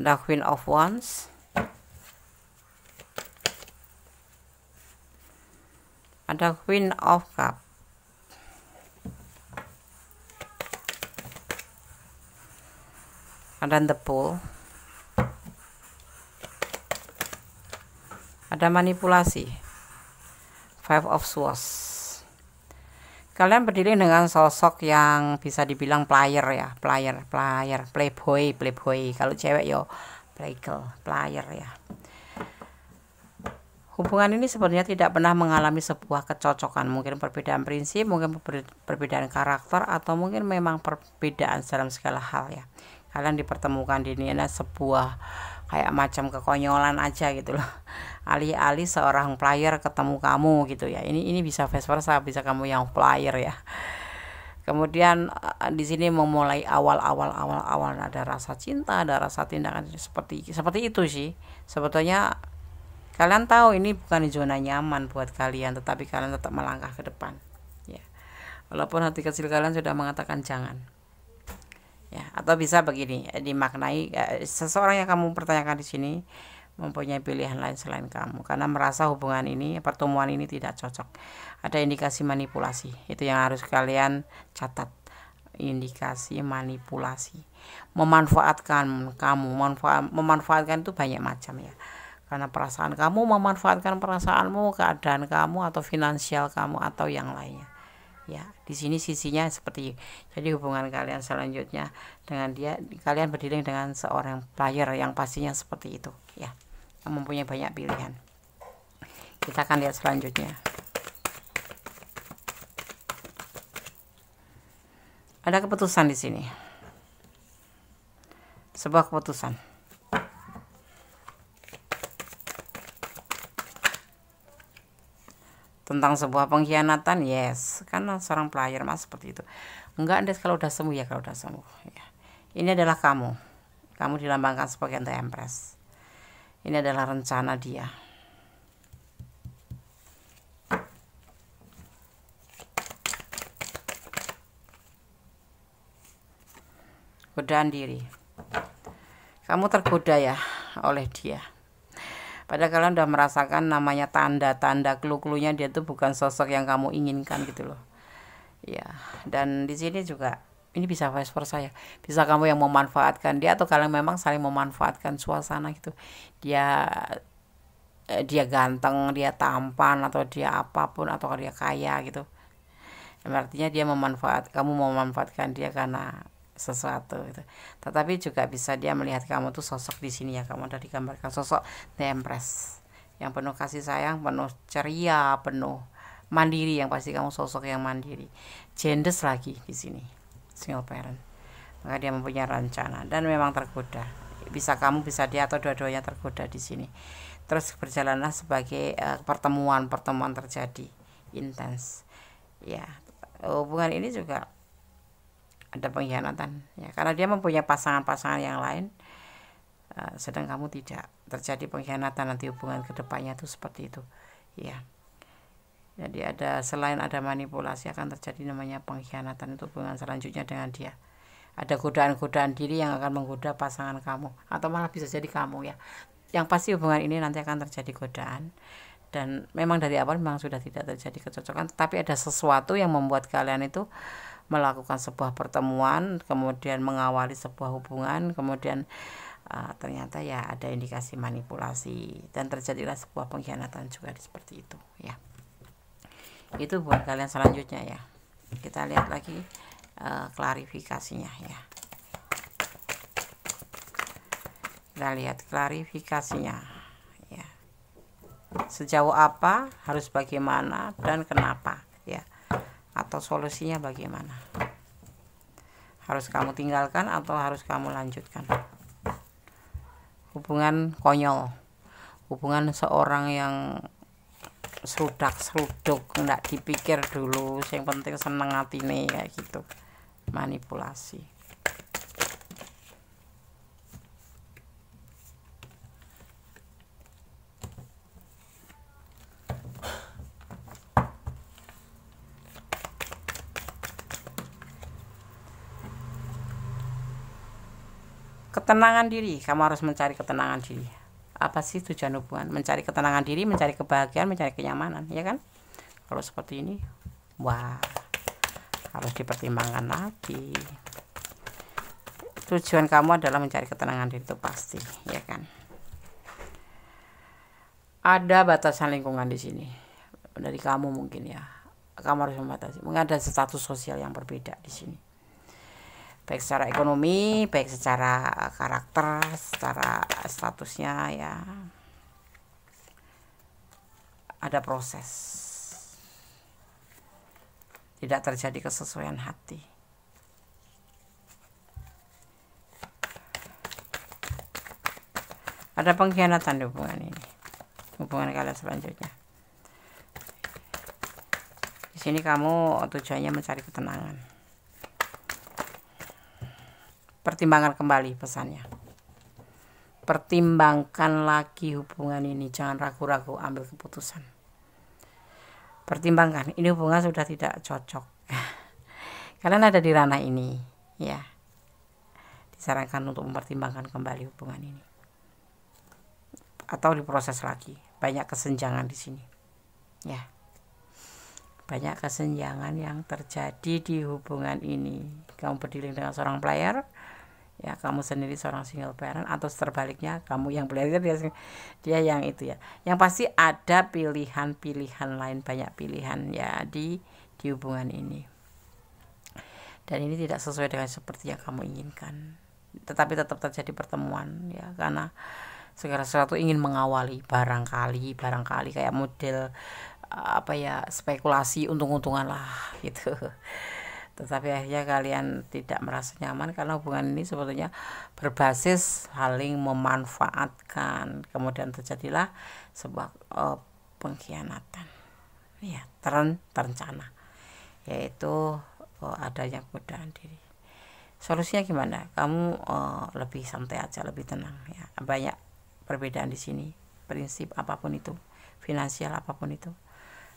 Ada Queen of Wands. Ada Queen of Cups. Ada The Fool. Ada manipulasi. Five of Swords. Kalian berdiri dengan sosok yang bisa dibilang player ya, playboy. Kalau cewek yo player ya. Hubungan ini sebenarnya tidak pernah mengalami sebuah kecocokan, mungkin perbedaan prinsip, mungkin perbedaan karakter, atau mungkin memang perbedaan dalam segala hal ya. Kalian dipertemukan di ini ada sebuah kayak macam kekonyolan aja gitu loh. Alih-alih seorang player ketemu kamu gitu ya. Ini bisa vice versa, bisa kamu yang player ya. Kemudian di sini memulai awal ada rasa cinta, ada rasa tindakan seperti itu sih. Sebetulnya kalian tahu ini bukan zona nyaman buat kalian, tetapi kalian tetap melangkah ke depan. Ya. Walaupun hati kecil kalian sudah mengatakan jangan. Ya, atau bisa begini, dimaknai seseorang yang kamu pertanyakan di sini mempunyai pilihan lain selain kamu karena merasa hubungan ini, pertemuan ini tidak cocok. Ada indikasi manipulasi, itu yang harus kalian catat. Indikasi manipulasi, memanfaatkan kamu. Memanfaatkan itu banyak macam ya, karena perasaan kamu memanfaatkan perasaanmu, keadaan kamu, atau finansial kamu, atau yang lainnya ya. Di sini sisinya seperti, jadi hubungan kalian selanjutnya dengan dia, kalian berdiri dengan seorang player yang pastinya seperti itu ya, yang mempunyai banyak pilihan. Kita akan lihat selanjutnya. Ada keputusan di sini, sebuah keputusan. Tentang sebuah pengkhianatan, yes, karena seorang player mas seperti itu. Enggak, Anda kalau udah sembuh ya, kalau udah sembuh ya. Ini adalah kamu dilambangkan sebagai The Empress. Ini adalah rencana dia. Godaan diri. Kamu tergoda ya oleh dia. Padahal kalian udah merasakan namanya tanda-tanda, clue-cluenya dia tuh bukan sosok yang kamu inginkan gitu loh. Ya, dan di sini juga ini bisa vice versa ya. Bisa kamu yang memanfaatkan dia, atau kalian memang saling memanfaatkan suasana gitu. Dia ganteng, dia tampan, atau dia apapun, atau dia kaya gitu. Artinya dia kamu memanfaatkan dia karena sesuatu gitu. Tetapi juga bisa dia melihat kamu tuh sosok di sini ya, kamu udah digambarkan sosok The Empress yang penuh kasih sayang, penuh ceria, penuh mandiri, yang pasti kamu sosok yang mandiri. Jendes lagi di sini, single parent. Maka dia mempunyai rencana dan memang tergoda. Bisa kamu, bisa dia, atau dua-duanya tergoda di sini. Terus berjalanlah sebagai pertemuan terjadi intens. Ya, hubungan ini juga ada pengkhianatan ya, karena dia mempunyai pasangan-pasangan yang lain, sedang kamu tidak. Terjadi pengkhianatan, nanti hubungan kedepannya tuh seperti itu ya. Jadi selain ada manipulasi, akan terjadi namanya pengkhianatan, itu hubungan selanjutnya dengan dia. Ada godaan-godaan diri yang akan menggoda pasangan kamu, atau malah bisa jadi kamu ya. Yang pasti hubungan ini nanti akan terjadi godaan, dan memang dari awal memang sudah tidak terjadi kecocokan, tapi ada sesuatu yang membuat kalian itu melakukan sebuah pertemuan, kemudian mengawali sebuah hubungan, kemudian ternyata ya ada indikasi manipulasi, dan terjadilah sebuah pengkhianatan juga seperti itu ya. Itu buat kalian selanjutnya ya. Kita lihat lagi klarifikasinya ya. Kita lihat klarifikasinya ya. Sejauh apa, harus bagaimana, dan kenapa ya. Atau solusinya bagaimana, harus kamu tinggalkan atau harus kamu lanjutkan. Hubungan konyol, hubungan seorang yang seruduk, nggak dipikir dulu, yang penting seneng hatine kayak gitu. Manipulasi. Ketenangan diri, kamu harus mencari ketenangan diri. Apa sih tujuan hubungan? Mencari ketenangan diri, mencari kebahagiaan, mencari kenyamanan, ya kan? Kalau seperti ini, wah, harus dipertimbangkan lagi. Tujuan kamu adalah mencari ketenangan diri, itu pasti, ya kan? Ada batasan lingkungan di sini dari kamu mungkin ya. Kamu harus membatasi. Mungkin ada status sosial yang berbeda di sini. Baik secara ekonomi, baik secara karakter, secara statusnya ya. Ada proses. Tidak terjadi kesesuaian hati. Ada pengkhianatan di hubungan ini. Hubungan kalian selanjutnya. Di sini kamu tujuannya mencari ketenangan. Pertimbangkan kembali pesannya. Pertimbangkan lagi hubungan ini, jangan ragu-ragu ambil keputusan. Pertimbangkan, ini hubungan sudah tidak cocok. Kalian ada di ranah ini, ya. Disarankan untuk mempertimbangkan kembali hubungan ini. Atau diproses lagi. Banyak kesenjangan di sini. Ya. Banyak kesenjangan yang terjadi di hubungan ini. Kamu berdealing dengan seorang player, ya kamu sendiri seorang single parent, atau terbaliknya kamu yang player, dia yang itu ya. Yang pasti ada pilihan-pilihan lain, banyak pilihan ya di hubungan ini. Dan ini tidak sesuai dengan seperti yang kamu inginkan. Tetapi tetap terjadi pertemuan ya, karena segala sesuatu ingin mengawali barangkali kayak model spekulasi untung-untungan lah gitu. Tetapi akhirnya kalian tidak merasa nyaman karena hubungan ini sebetulnya berbasis saling memanfaatkan. Kemudian terjadilah sebuah pengkhianatan ya, terencana, yaitu adanya godaan diri. Solusinya gimana? Kamu lebih santai aja, lebih tenang ya. Banyak perbedaan di sini, prinsip apapun itu, finansial apapun itu,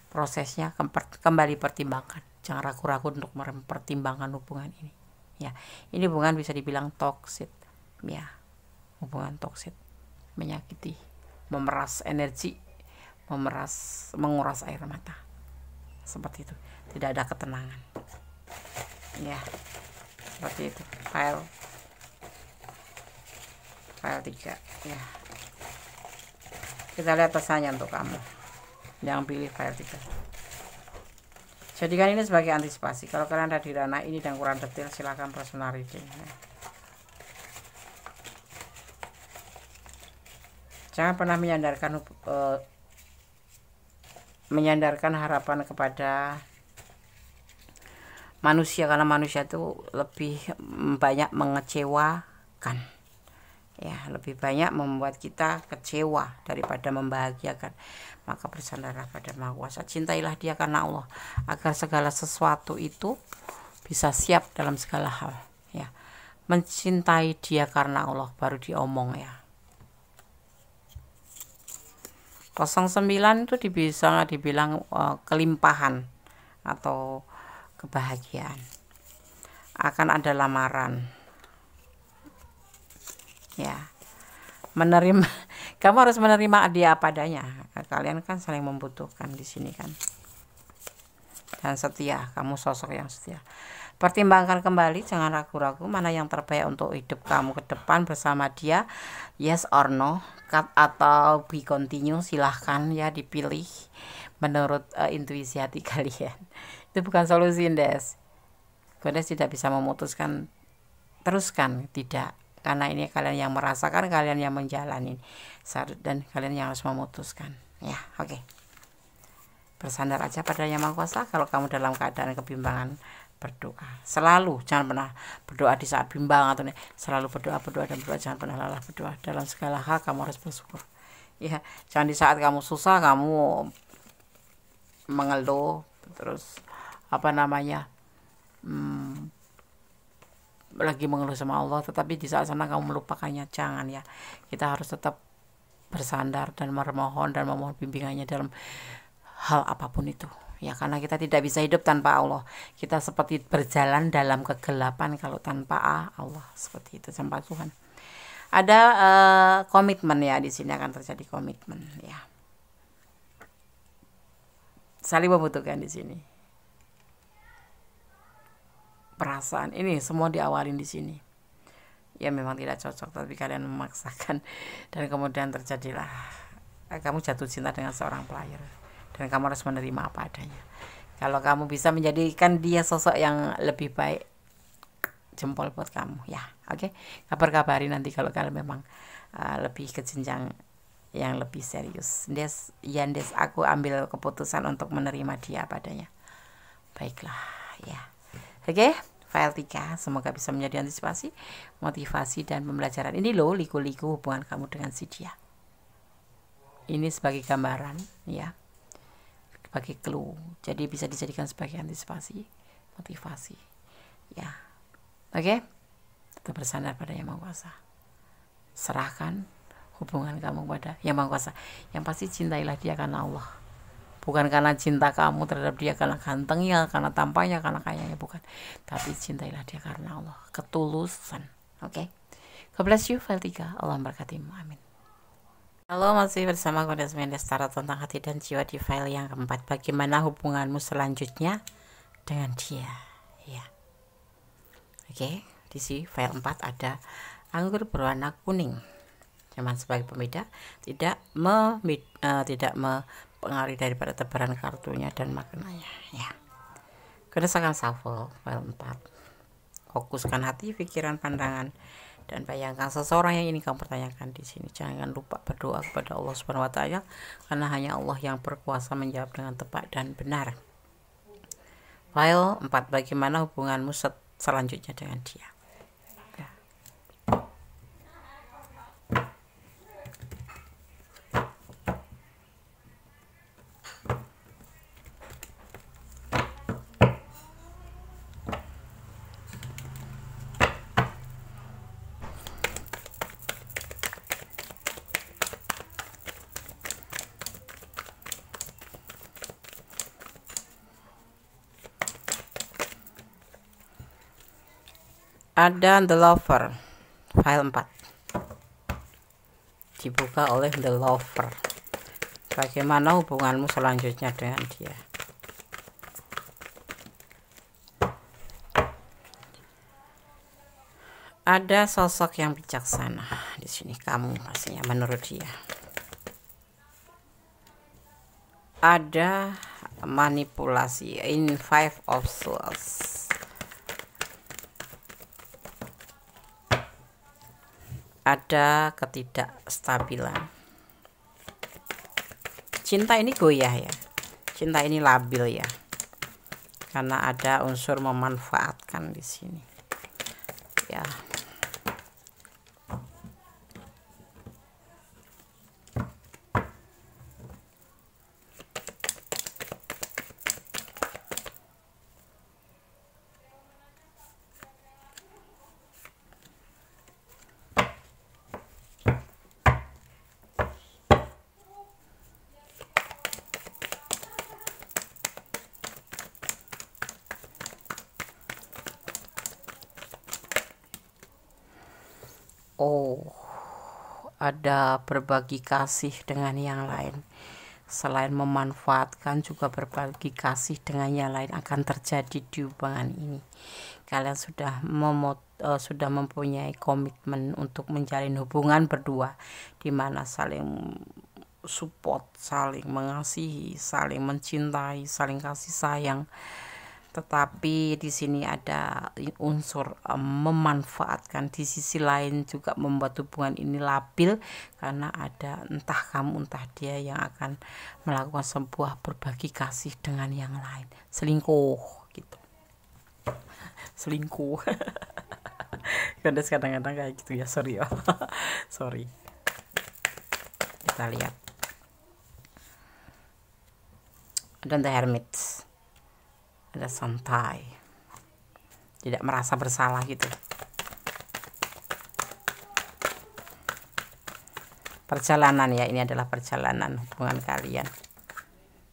prosesnya kembali pertimbangkan. Jangan ragu-ragu untuk mempertimbangkan hubungan ini. Ya, ini hubungan bisa dibilang toksik. Ya, hubungan toksik, menyakiti, memeras energi, menguras air mata. Seperti itu. Tidak ada ketenangan. Ya, seperti itu. File 3. Ya. Kita lihat pesannya untuk kamu yang pilih file 3. Jadikan ini sebagai antisipasi. Kalau kalian ada di ranah ini dan kurang detail, silakan personal reading. Jangan pernah menyandarkan harapan kepada manusia, karena manusia itu lebih banyak mengecewakan. Ya, lebih banyak membuat kita kecewa daripada membahagiakan. Maka bersandarlah pada Maha Kuasa. Cintailah Dia karena Allah, agar segala sesuatu itu bisa siap dalam segala hal. Ya, mencintai Dia karena Allah baru diomong ya. 09 itu bisa dibilang kelimpahan atau kebahagiaan. Akan ada lamaran. Ya, menerima. Kamu harus menerima dia apa adanya. Kalian kan saling membutuhkan di sini kan. Dan setia, kamu sosok yang setia. Pertimbangkan kembali, jangan ragu-ragu mana yang terbaik untuk hidup kamu ke depan bersama dia. Yes or no, cut atau be continue, silahkan ya dipilih menurut intuisi hati kalian. Itu bukan solusi, Des. Godes tidak bisa memutuskan teruskan, tidak. Karena ini kalian yang merasakan, kalian yang menjalani, dan kalian yang harus memutuskan. Ya, oke. Bersandar aja pada Yang Maha Kuasa. Kalau kamu dalam keadaan kebimbangan, berdoa. Selalu, jangan pernah berdoa di saat bimbang atau selalu berdoa dan berdoa. Jangan pernah lelah berdoa. Dalam segala hal kamu harus bersyukur. Ya, jangan di saat kamu susah kamu mengeluh terus lagi mengeluh sama Allah, tetapi di saat sana kamu melupakannya. Jangan ya. Kita harus tetap bersandar dan memohon bimbingannya dalam hal apapun itu ya, karena kita tidak bisa hidup tanpa Allah. Kita seperti berjalan dalam kegelapan kalau tanpa Allah, seperti itu, tanpa Tuhan. Ada komitmen ya, di sini akan terjadi komitmen ya, saling membutuhkan di sini. Perasaan ini semua diawalin di sini. Ya memang tidak cocok, tapi kalian memaksakan dan kemudian terjadilah kamu jatuh cinta dengan seorang player dan kamu harus menerima apa adanya. Kalau kamu bisa menjadikan dia sosok yang lebih baik, jempol buat kamu ya. Oke, kabar-kabari nanti kalau kalian memang lebih ke jenjang yang lebih serius. Des, aku ambil keputusan untuk menerima dia apa adanya. Baiklah ya. Oke, file 3 semoga bisa menjadi antisipasi, motivasi dan pembelajaran. Ini loh liku-liku hubungan kamu dengan si dia. Ini sebagai gambaran ya, sebagai clue. Jadi bisa dijadikan sebagai antisipasi, motivasi ya. Oke, Tetap bersandar pada Yang Maha Kuasa. Serahkan hubungan kamu pada Yang Maha Kuasa. Yang pasti cintailah dia karena Allah. Bukan karena cinta kamu terhadap dia karena gantengnya, karena tampangnya, karena kayanya, bukan. Tapi cintailah dia karena Allah. Ketulusan. Oke. God bless you, file 3. Allah memberkatimu. Amin. Halo, masih bersama Goddess Mendestara tentang hati dan jiwa di file yang keempat. Bagaimana hubunganmu selanjutnya dengan dia? Ya. Oke, di sini file 4 ada anggur berwarna kuning. Cuman sebagai pembeda, tidak mempengaruhi daripada tebaran kartunya dan maknanya. Ya. Goddess akan shuffle file 4. Fokuskan hati, pikiran, pandangan, dan bayangkan seseorang yang ingin kamu pertanyakan di sini. Jangan lupa berdoa kepada Allah Subhanahu wa Ta'ala, karena hanya Allah yang berkuasa menjawab dengan tepat dan benar. File 4. Bagaimana hubunganmu selanjutnya dengan dia? Ya. Ada The Lover, file 4, dibuka oleh The Lover. Bagaimana hubunganmu selanjutnya dengan dia? Ada sosok yang bijaksana di sini, kamu pastinya menurut dia. Ada manipulasi in 5 of Swords. Ada ketidakstabilan. Cinta ini goyah ya. Cinta ini labil ya. Karena ada unsur memanfaatkan di sini. Ya. Oh, ada berbagi kasih dengan yang lain. Selain memanfaatkan, juga berbagi kasih dengan yang lain akan terjadi di hubungan ini. Kalian sudah mempunyai komitmen untuk menjalin hubungan berdua, di mana saling support, saling mengasihi, saling mencintai, saling kasih sayang. Tetapi di sini ada unsur memanfaatkan. Di sisi lain juga membuat hubungan ini labil, karena ada entah kamu entah dia yang akan melakukan sebuah berbagi kasih dengan yang lain. Selingkuh gitu. Selingkuh. Goddess kadang-kadang kayak gitu ya, sorry ya. Sorry. Kita lihat. Ada The Hermit. Ada santai, tidak merasa bersalah gitu. Perjalanan ya, ini adalah perjalanan hubungan kalian,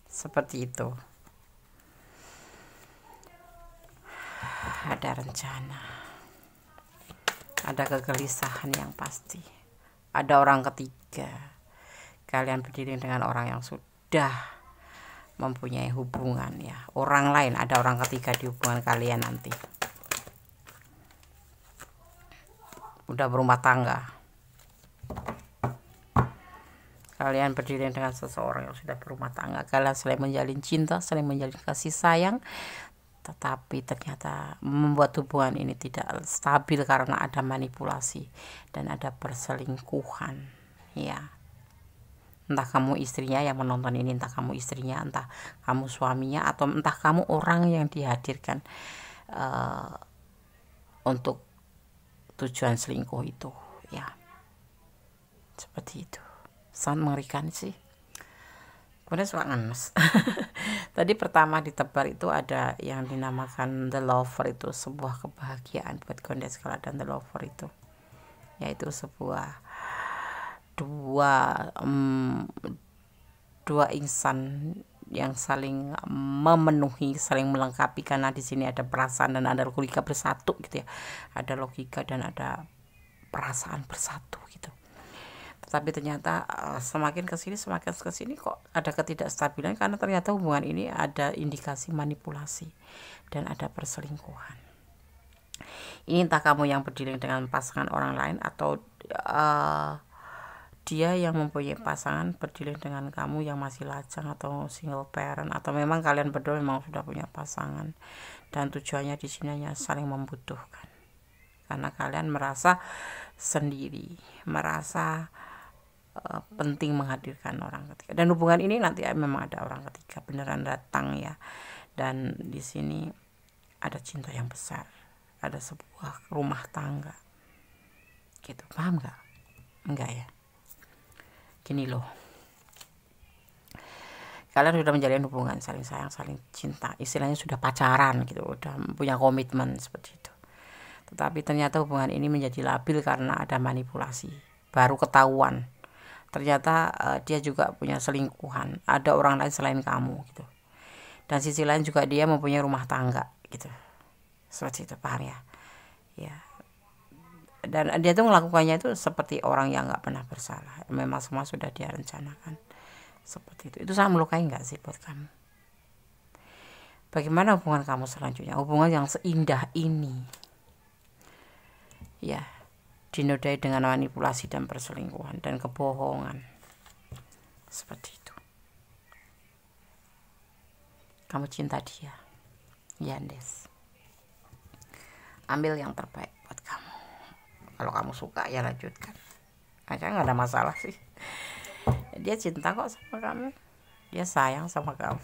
seperti itu. Ada rencana, ada kegelisahan yang pasti, ada orang ketiga. Kalian berdiri dengan orang yang sudah mempunyai hubungan ya, orang lain, ada orang ketiga di hubungan kalian nanti. Udah berumah tangga. Kalian berdiri dengan seseorang yang sudah berumah tangga. Kalian saling menjalin cinta, saling menjalin kasih sayang, tetapi ternyata membuat hubungan ini tidak stabil karena ada manipulasi dan ada perselingkuhan ya. Entah kamu istrinya yang menonton ini, entah kamu istrinya, entah kamu suaminya, atau entah kamu orang yang dihadirkan untuk tujuan selingkuh itu ya. Seperti itu. Sangat mengerikan sih. Kemudian suka ngenes. Tadi pertama ditebar itu ada yang dinamakan The Lover, itu sebuah kebahagiaan buat Kondeskala dan The Lover itu, yaitu sebuah dua insan yang saling memenuhi, saling melengkapi, karena di sini ada perasaan dan ada logika bersatu gitu ya, ada logika dan ada perasaan bersatu gitu. Tapi ternyata semakin kesini kok ada ketidakstabilan, karena ternyata hubungan ini ada indikasi manipulasi dan ada perselingkuhan. Ini entah kamu yang berdealing dengan pasangan orang lain atau dia yang mempunyai pasangan berdealing dengan kamu yang masih lajang atau single parent, atau memang kalian berdua memang sudah punya pasangan dan tujuannya di sini hanya saling membutuhkan, karena kalian merasa sendiri, merasa penting menghadirkan orang ketiga, dan hubungan ini nanti memang ada orang ketiga beneran datang ya. Dan di sini ada cinta yang besar, ada sebuah rumah tangga gitu, paham nggak? Enggak ya? Gini loh, kalian sudah menjalin hubungan saling sayang, saling cinta, istilahnya sudah pacaran gitu, udah punya komitmen seperti itu. Tetapi ternyata hubungan ini menjadi labil karena ada manipulasi, baru ketahuan ternyata dia juga punya selingkuhan, ada orang lain selain kamu gitu. Dan sisi lain juga dia mempunyai rumah tangga gitu, seperti itu, paham ya? Ya. Dan dia tuh melakukannya itu seperti orang yang nggak pernah bersalah, memang semua sudah dia rencanakan seperti itu. Itu sangat melukai nggak sih buat kamu? Bagaimana hubungan kamu selanjutnya, hubungan yang seindah ini ya dinodai dengan manipulasi dan perselingkuhan dan kebohongan seperti itu? Kamu cinta dia, Yandes, ambil yang terbaik buat kamu. Kalau kamu suka ya lanjutkan aja, nggak ada masalah sih. Dia cinta kok sama kamu, dia sayang sama kamu.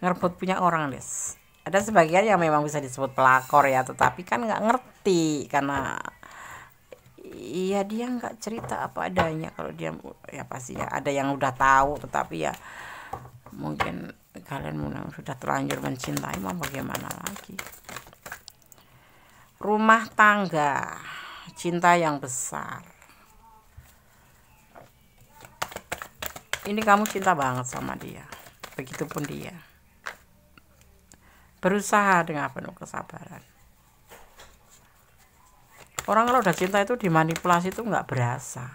Ngerebut punya orang, Des. Ada sebagian yang memang bisa disebut pelakor ya, tetapi kan nggak ngerti, karena iya dia nggak cerita apa adanya. Kalau dia ya pasti ya ada yang udah tahu, tetapi ya mungkin kalian sudah terlanjur mencintai, mau bagaimana lagi. Rumah tangga, cinta yang besar. Ini kamu cinta banget sama dia, begitupun dia. Berusaha dengan penuh kesabaran. Orang kalau udah cinta itu dimanipulasi itu nggak berasa.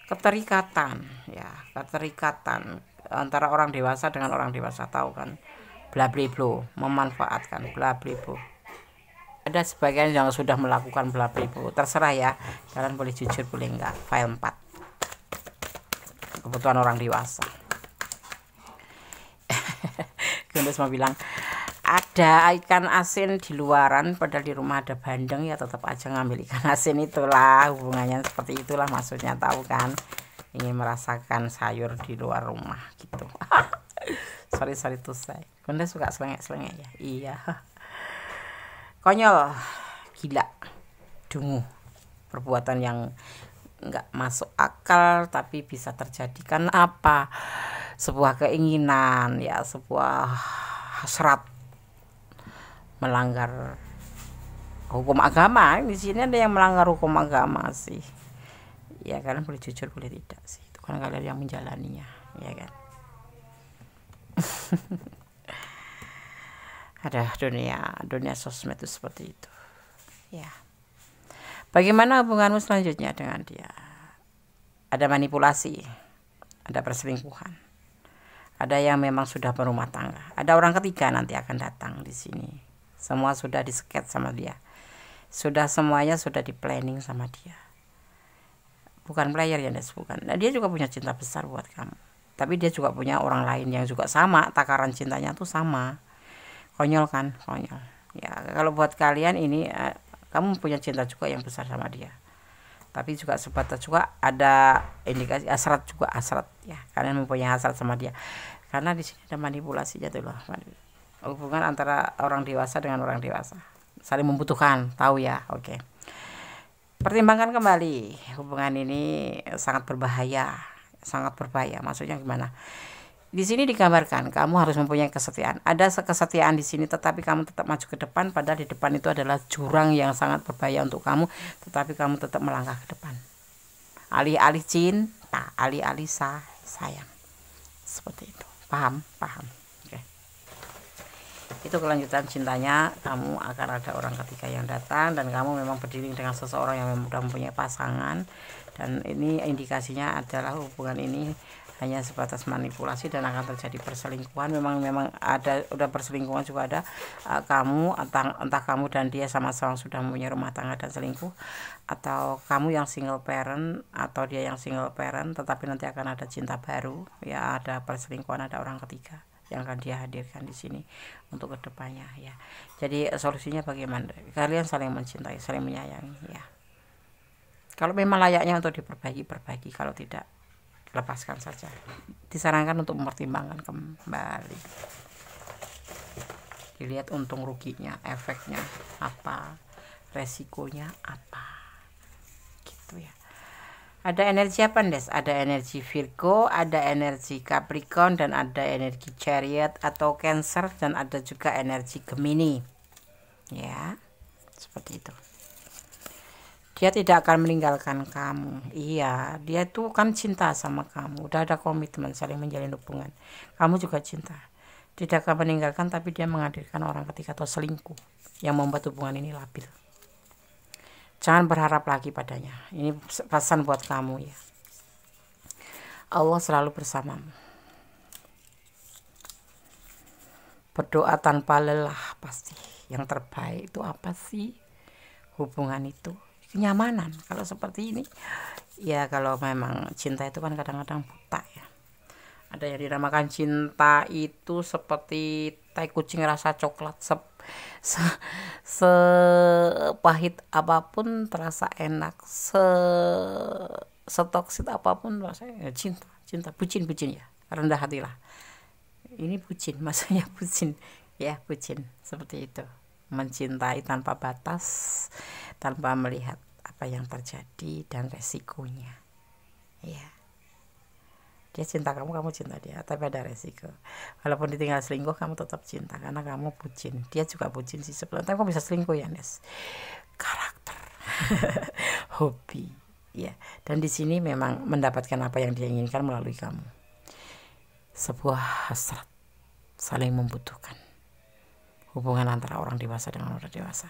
Keterikatan ya, keterikatan antara orang dewasa dengan orang dewasa, tahu kan? Bla bla bla, memanfaatkan bla bla bla. Ada sebagian yang sudah melakukan bla bla bla, terserah ya, kalian boleh jujur boleh enggak. File 4, kebutuhan orang dewasa. Gundes mau bilang ada ikan asin di luaran padahal di rumah ada bandeng, ya tetap aja ngambil ikan asin. Itulah hubungannya, seperti itulah maksudnya, tahu kan? Ingin merasakan sayur di luar rumah gitu. sorry tuh saya Gundes suka selengek ya. Iya, konyol, gila, dungu, perbuatan yang nggak masuk akal tapi bisa terjadi. Kan apa? Sebuah keinginan ya, sebuah hasrat melanggar hukum agama. Di sini ada yang melanggar hukum agama sih ya, kalian boleh jujur boleh tidak sih, itu kan kalian yang menjalaninya ya kan. Ada dunia sosmed itu seperti itu ya. Bagaimana hubunganmu selanjutnya dengan dia? Ada manipulasi, ada perselingkuhan, ada yang memang sudah berumah tangga, ada orang ketiga nanti akan datang di sini. Semua sudah disket sama dia, sudah semuanya sudah di planning sama dia. Bukan player ya, bukan. Nah, dia juga punya cinta besar buat kamu, tapi dia juga punya orang lain yang juga sama, takaran cintanya tuh sama. Konyol kan, konyol ya. Kalau buat kalian ini kamu punya cinta juga yang besar sama dia, tapi juga sebatas juga ada indikasi hasrat juga, hasrat ya, kalian mempunyai hasrat sama dia, karena di sini ada manipulasinya tuh loh. Hubungan antara orang dewasa dengan orang dewasa, saling membutuhkan, tahu ya. Oke. Pertimbangkan kembali, hubungan ini sangat berbahaya, sangat berbahaya. Maksudnya gimana? Di sini digambarkan kamu harus mempunyai kesetiaan. Ada kesetiaan di sini, tetapi kamu tetap maju ke depan. Padahal di depan itu adalah jurang yang sangat berbahaya untuk kamu, tetapi kamu tetap melangkah ke depan. Alih-alih cinta, alih-alih sayang. Seperti itu. Paham? Oke. Itu kelanjutan cintanya. Kamu akan ada orang ketiga yang datang, dan kamu memang berdiri dengan seseorang yang sudah mempunyai pasangan. Dan ini indikasinya adalah hubungan ini hanya sebatas manipulasi dan akan terjadi perselingkuhan. Memang ada, udah perselingkuhan juga ada. Kamu entah kamu dan dia sama-sama sudah mempunyai rumah tangga dan selingkuh, atau kamu yang single parent atau dia yang single parent, tetapi nanti akan ada cinta baru, ya, ada perselingkuhan, ada orang ketiga yang akan dia hadirkan di sini untuk kedepannya, ya. Jadi solusinya bagaimana? Kalian saling mencintai, saling menyayangi, ya. Kalau memang layaknya untuk diperbaiki, perbaiki. Kalau tidak, lepaskan saja. Disarankan untuk mempertimbangkan kembali, dilihat untung ruginya, efeknya apa, resikonya apa, gitu ya. Ada energi apa, Des? Ada energi Virgo, ada energi Capricorn, dan ada energi Chariot atau Cancer, dan ada juga energi Gemini, ya, seperti itu. Dia tidak akan meninggalkan kamu. Iya, dia itu kan cinta sama kamu. Udah ada komitmen saling menjalin hubungan. Kamu juga cinta. Tidak akan meninggalkan, tapi dia menghadirkan orang ketiga atau selingkuh yang membuat hubungan ini labil. Jangan berharap lagi padanya. Ini pesan buat kamu, ya. Allah selalu bersamamu. Berdoa tanpa lelah pasti. Yang terbaik itu apa sih? Hubungan itu kenyamanan. Kalau seperti ini, ya, kalau memang cinta itu kan kadang-kadang buta, ya. Ada yang dinamakan cinta itu seperti tai kucing rasa coklat, sepahit apapun terasa enak, setoksit apapun rasanya. Cinta bucin ya, rendah hatilah. Ini bucin, maksudnya bucin, ya, bucin seperti itu. Mencintai tanpa batas, tanpa melihat apa yang terjadi dan resikonya, ya. Dia cinta kamu cinta dia, tapi ada resiko. Walaupun ditinggal selingkuh, kamu tetap cinta karena kamu bucin. Dia juga bucin sih sebenarnya. Tapi kok bisa selingkuh, ya, Nes? Karakter, hobi, ya. Dan di sini memang mendapatkan apa yang dia inginkan melalui kamu. Sebuah hasrat, saling membutuhkan. Hubungan antara orang dewasa dengan orang dewasa.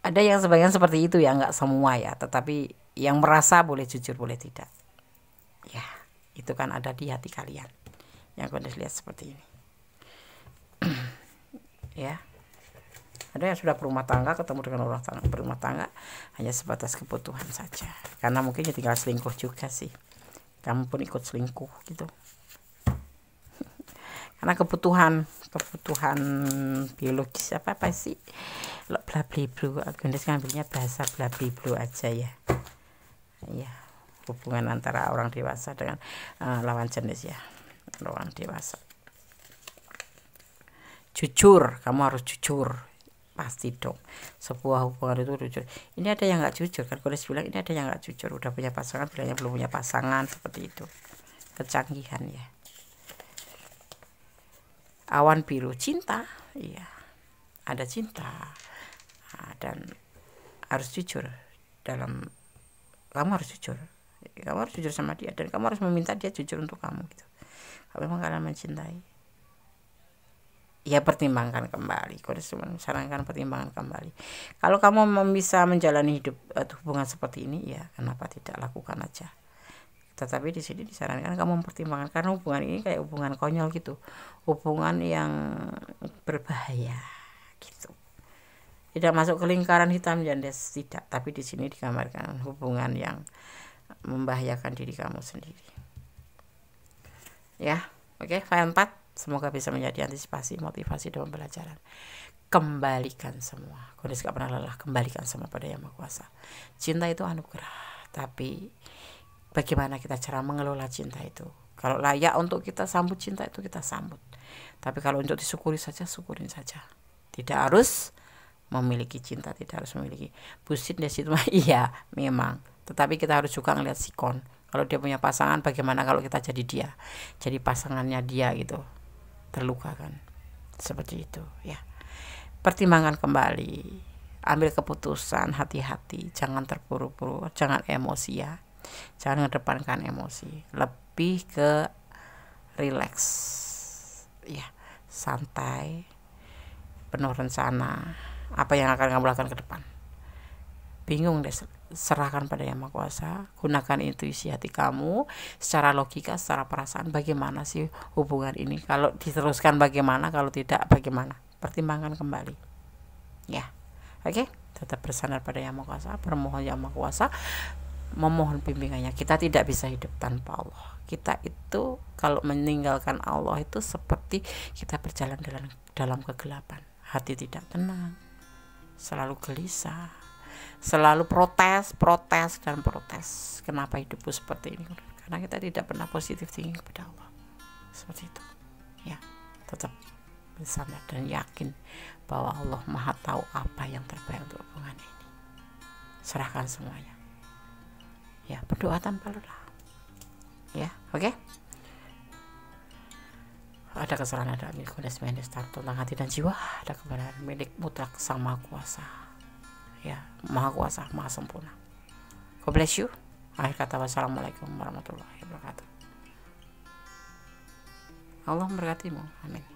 Ada yang sebagian seperti itu, ya, nggak semua, ya. Tetapi yang merasa boleh jujur, boleh tidak, ya. Itu kan ada di hati kalian. Yang kalian lihat seperti ini, ya. Ada yang sudah berumah tangga, ketemu dengan orang berumah tangga hanya sebatas kebutuhan saja. Karena mungkin ya tinggal selingkuh juga sih. Kamu pun ikut selingkuh gitu. Karena kebutuhan biologis apa sih, bla bla bla. Agnes ngambilnya bahasa bla bla bla aja, ya. Ya, hubungan antara orang dewasa dengan lawan jenis, ya, orang dewasa. Jujur, kamu harus jujur, pasti dong. Sebuah hubungan itu jujur. Ini ada yang nggak jujur kan? Agnes bilang ini ada yang nggak jujur, udah punya pasangan bilangnya belum punya pasangan, seperti itu. Kecanggihan, ya. Awan biru, cinta, iya, ada cinta, dan harus jujur dalam, kamu harus jujur sama dia, dan kamu harus meminta dia jujur untuk kamu, gitu. Kalau memang kalian mencintai, ya, pertimbangkan kembali. Kalau sarankan pertimbangkan kembali. Kalau kamu bisa menjalani hidup hubungan seperti ini, ya, kenapa tidak lakukan aja. Tetapi di sini disarankan kamu mempertimbangkan, karena hubungan ini kayak hubungan konyol gitu, hubungan yang berbahaya gitu. Tidak masuk ke lingkaran hitam, Jandes, tidak. Tapi di sini digambarkan hubungan yang membahayakan diri kamu sendiri, ya. Oke, file 4 semoga bisa menjadi antisipasi, motivasi dalam pembelajaran. Kembalikan semua, Kondisi gak pernah lelah, kembalikan semua pada Yang Maha Kuasa. Cinta itu anugerah, tapi bagaimana kita cara mengelola cinta itu. Kalau layak untuk kita sambut cinta itu, kita sambut. Tapi kalau untuk disyukuri saja, syukurin saja. Tidak harus memiliki cinta, tidak harus memiliki. Bullshit di situ, iya, memang. Tetapi kita harus juga ngelihat sikon. Kalau dia punya pasangan, bagaimana kalau kita jadi dia, jadi pasangannya dia gitu, terluka kan, seperti itu ya. Pertimbangkan kembali, ambil keputusan, hati-hati, jangan terburu-buru, jangan emosi ya, jangan mengedepankan emosi, lebih ke relax ya, santai, penuh rencana apa yang akan kamu lakukan ke depan. Bingung deh, serahkan pada Yang Maha Kuasa, gunakan intuisi hati kamu, secara logika, secara perasaan, bagaimana sih hubungan ini, kalau diteruskan bagaimana, kalau tidak bagaimana, pertimbangkan kembali ya. Oke, tetap bersandar pada Yang Maha Kuasa, bermohon Yang Maha Kuasa, memohon bimbingannya. Kita tidak bisa hidup tanpa Allah. Kita itu kalau meninggalkan Allah itu seperti kita berjalan dalam kegelapan, hati tidak tenang, selalu gelisah, selalu protes. Kenapa hidupku seperti ini? Karena kita tidak pernah positif thinking kepada Allah. Seperti itu ya. Tetap bersandar dan yakin bahwa Allah Maha tahu apa yang terbaik untuk hubungan ini. Serahkan semuanya ya, berdoa tanpa lelah ya. Oke. Ada kesalahan, ada milik tentang hati dan jiwa, ada kebenaran milik mutlak Sang Maha Kuasa ya, Maha Kuasa, Maha Sempurna. God bless you. Akhir kata, wassalamualaikum warahmatullahi wabarakatuh. Allah memberkatimu, amin.